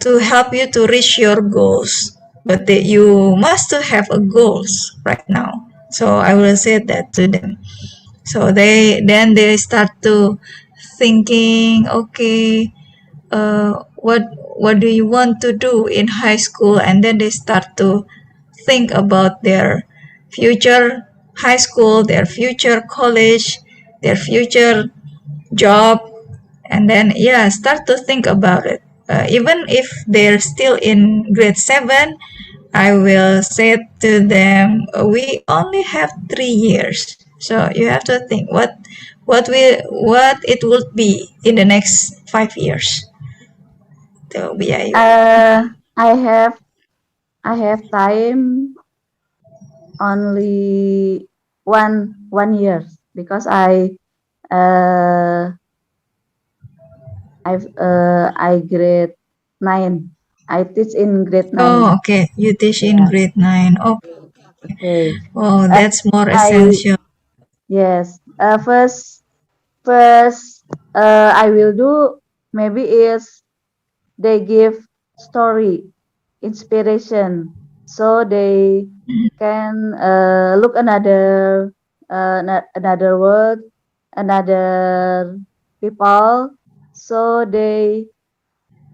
help you to reach your goals? But you must have a goals right now. So I will say that to them. So they start to thinking, okay, what do you want to do in high school? And then they start to think about their future high school, their future college, their future job, and then start to think about it. Even if they're still in grade 7, I will say to them, we only have 3 years, so you have to think what it will be in the next 5 years. So I have time only one year because I grade 9. I teach in grade 9. Oh, okay. You teach in grade 9. Okay. Oh, that's more essential. Yes. First, I will do maybe is they give story, inspiration, so they can look another word, another people, so they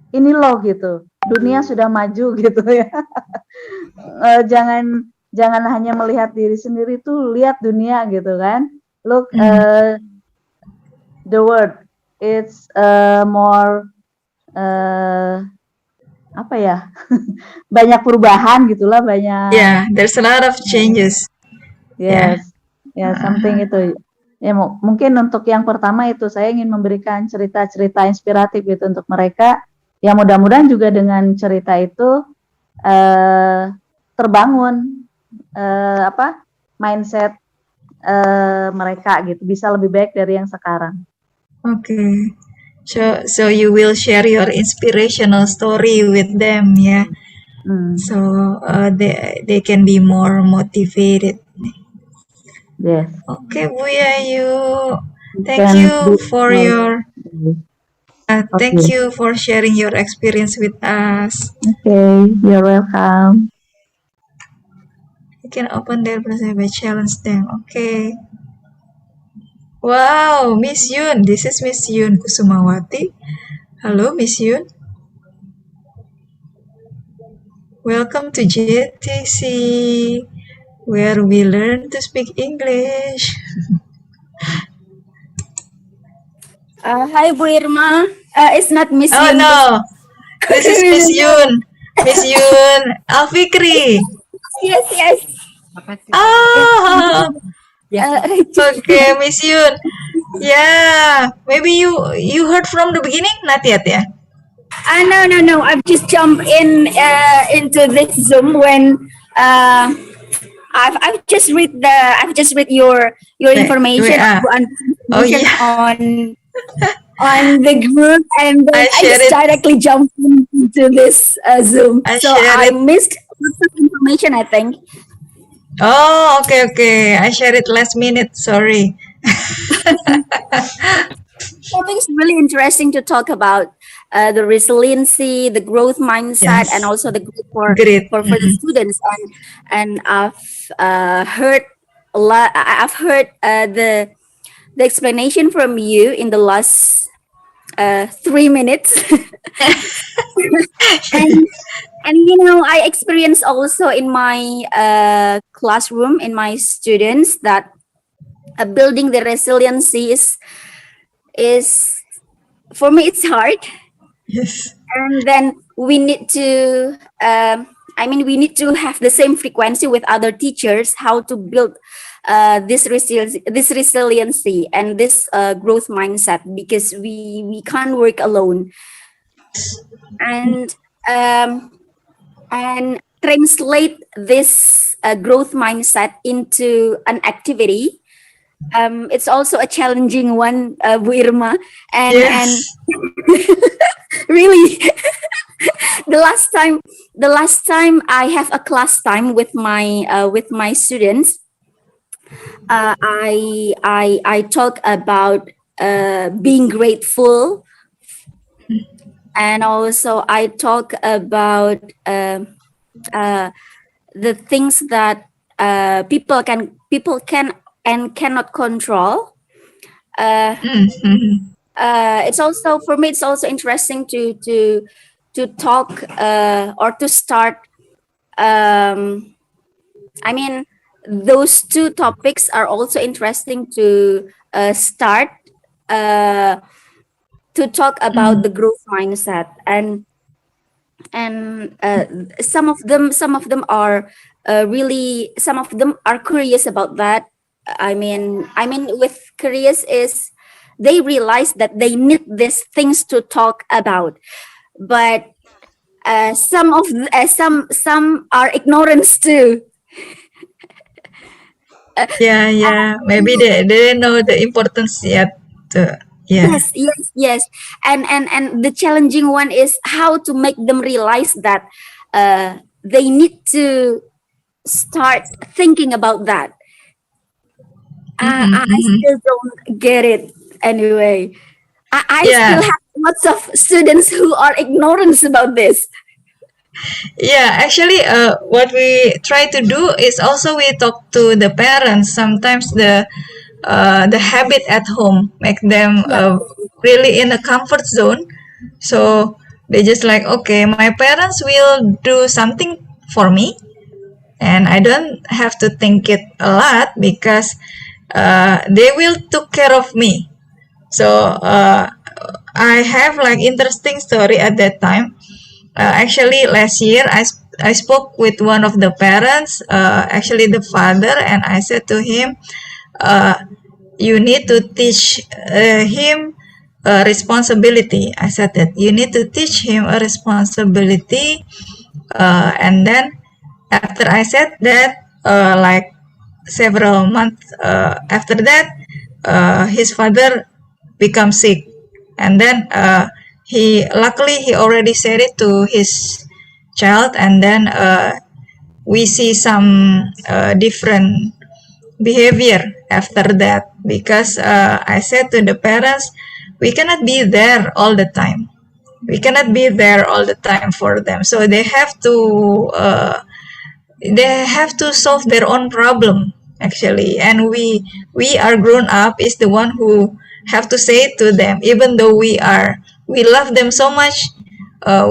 ini loh gitu, dunia sudah maju gitu ya. Jangan hanya melihat diri sendiri tuh, lihat dunia gitu kan. Look the world, it's more apa ya? Banyak perubahan gitulah, banyak. Yeah, there's a lot of changes. Yes. Ya, something itu. Ya, mungkin untuk yang pertama itu saya ingin memberikan cerita-cerita inspiratif itu untuk mereka. Ya, mudah-mudahan juga dengan cerita itu terbangun mindset mereka gitu, bisa lebih baik dari yang sekarang. Okay. So you will share your inspirational story with them, yeah. So they can be more motivated. Yes. Okay, Bu Yayu. Thank you for your thank you for sharing your experience with us. Okay, you're welcome. You can open their browser by challenge them. Okay. Wow, Miss Yun. This is Miss Yun Kusumawati. Hello, Miss Yun. Welcome to JTC, where we learn to speak English. Hi, Bu Irma. It's not Miss Oh, Yun. no. This is Miss Yun. Miss Yun Alfikri. Yes. Oh, okay, Miss Yun. Yeah, maybe you heard from the beginning, not yet, yeah. No. I've just jumped into this Zoom when I've just read your information on the group, and then I just directly jumped into this Zoom. I missed information, I think. Oh, okay. I shared it last minute. Sorry. I think it's really interesting to talk about the resiliency, the growth mindset, and also the growth for the students. And I've heard a lot. I've heard the explanation from you in the last 3 minutes. And I experienced also in my classroom, in my students, that building the resiliency is for me, it's hard. Yes. And then we need to we need to have the same frequency with other teachers, how to build this resiliency and this growth mindset, because we can't work alone. And translate this growth mindset into an activity. It's also a challenging one, Bu Irma, and really, the last time I have a class time with my students, I talk about being grateful, and also I talk about the things that people can and cannot control. It's also, for me, it's also interesting to talk or to start. I mean, those two topics are also interesting to start to talk about the growth mindset, and some of them are really, some of them are curious about that. I mean with curious is they realize that they need these things to talk about, but some are ignorance too. Maybe they didn't know the importance yet. Yes. And the challenging one is how to make them realize that they need to start thinking about that. I still don't get it anyway. I still have lots of students who are ignorant about this. Actually, what we try to do is also we talk to the parents. Sometimes the habit at home make them really in a comfort zone. So they just like, okay, my parents will do something for me, and I don't have to think it a lot because they will take care of me. So I have like interesting story at that time. Actually, last year I spoke with one of the parents, actually the father, and I said to him, you need to teach him a responsibility. I said that you need to teach him a responsibility, and then after I said that, like several months after that, his father become sick, and then he already said it to his child, and then we see some different behavior after that, because I said to the parents, we cannot be there all the time. We cannot be there all the time for them. So they have to solve their own problem actually, and we are grown up is the one who have to say to them, even though we love them so much,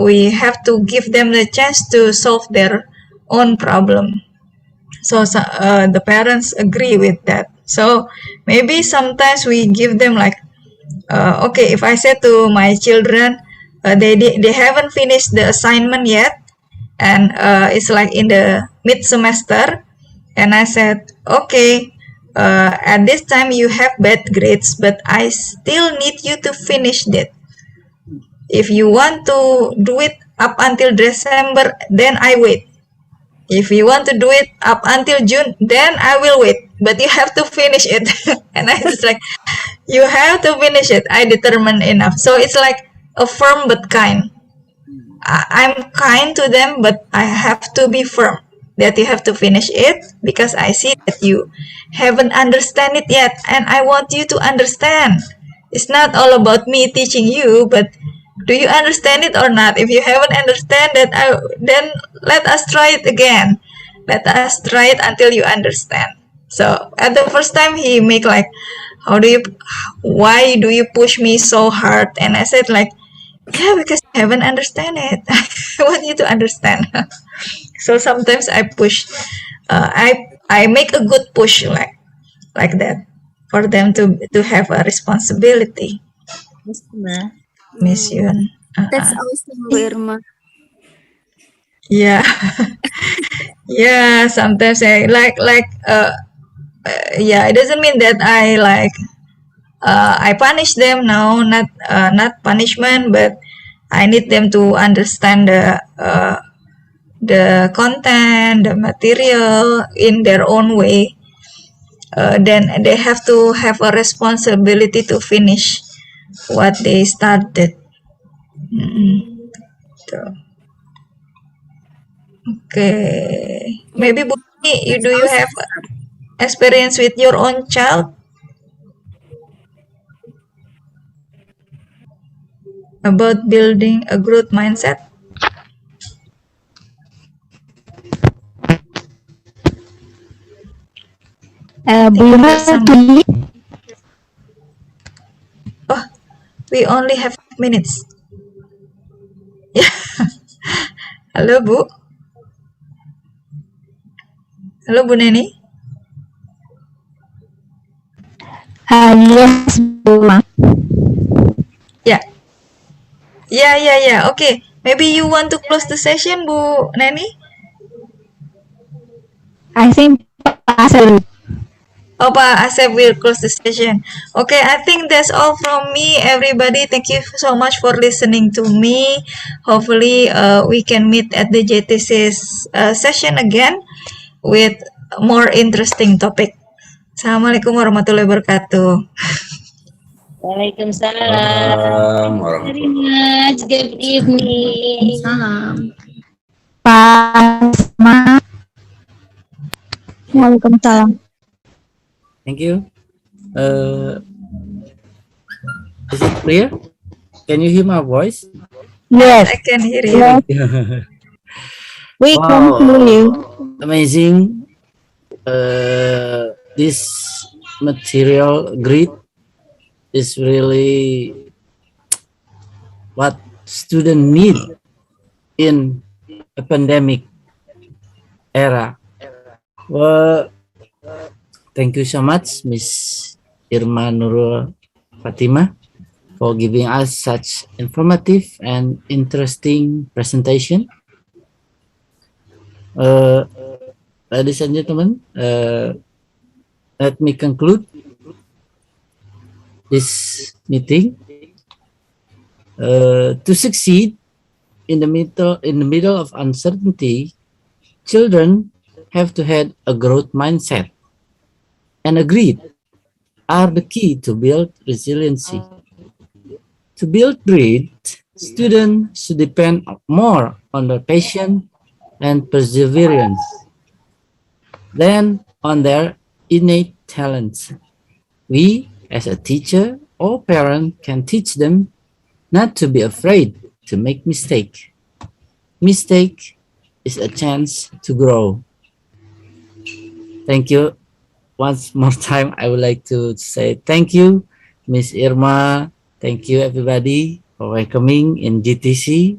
we have to give them the chance to solve their own problem. So the parents agree with that. So maybe sometimes we give them like, okay, if I say to my children, they haven't finished the assignment yet, and it's like in the mid semester, and I said, okay, at this time you have bad grades, but I still need you to finish it. If you want to do it up until December, then I wait. If you want to do it up until June, then I will wait. But you have to finish it. And I was like, you have to finish it. I determined enough. So it's like a firm but kind. I'm kind to them, but I have to be firm that you have to finish it, because I see that you haven't understand it yet, and I want you to understand. It's not all about me teaching you, but do you understand it or not? If you haven't understand it, then let us try it again. Let us try it until you understand. So at the first time he make like, why do you push me so hard? And I said like, yeah, because I haven't understand it. I want you to understand. So sometimes I push, I make a good push like that for them to have a responsibility. Miss Yun. That's awesome, Irma. Yeah. Yeah, sometimes I yeah, it doesn't mean that I punish them. No, not punishment, but I need them to understand the content, the material in their own way. Then they have to have a responsibility to finish what they started. So, okay, maybe Buni, do you have experience with your own child about building a growth mindset? Bu Irma, Oh, we only have minutes. Ya. Halo Bu. Halo Bu Nenny. Yes, Bu Irma. Ya. Ya. Okay. Maybe you want to close the session, Bu Nenny? I think Pak Asep. Oh, Pak Asep will close the session. Okay, I think that's all from me, everybody. Thank you so much for listening to me. Hopefully, we can meet at the JTC's session again with more interesting topic. Assalamualaikum warahmatullahi wabarakatuh. Waalaikumsalam. Very much. Good evening. Salam. Pak Asma. Waalaikumsalam. Thank you. Is it clear? Can you hear my voice? Yes, I can hear you. yes, we can hear you. Amazing. This material grid is really what students need in a pandemic era. Well, thank you so much, Miss Irma, Nurul, Fatimah, for giving us such informative and interesting presentation. Ladies and gentlemen, let me conclude this meeting. To succeed in the middle of uncertainty, children have to have a growth mindset, and agreed are the key to build resiliency. To build grit, students should depend more on their patience and perseverance than on their innate talents. We, as a teacher or parent, can teach them not to be afraid to make mistake. Mistake is a chance to grow. Thank you. Once more time, I would like to say thank you, Miss Irma. Thank you, everybody, for welcoming in GTC.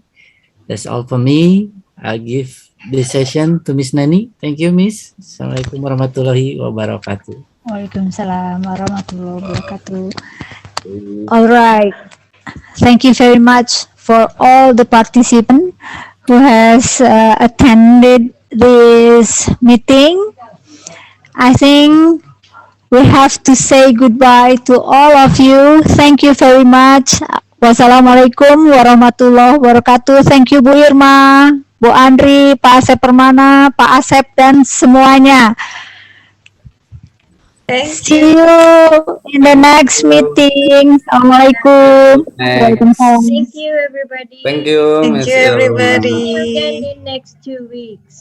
That's all for me. I'll give this session to Miss Nenny. Thank you, Miss. Assalamualaikum warahmatullahi wabarakatuh. Waalaikumsalam warahmatullahi wabarakatuh. All right. Thank you very much for all the participants who has attended this meeting. I think we have to say goodbye to all of you. Thank you very much. Wassalamualaikum warahmatullahi wabarakatuh. Thank you Bu Irma, Bu Andri, Pak Asep Permana, Pak Asep dan semuanya. See you in the next meeting. Assalamualaikum. Waalaikumsalam. Thank you, everybody. Thank you, Thank Miss you, Irma. everybody. Again in next 2 weeks.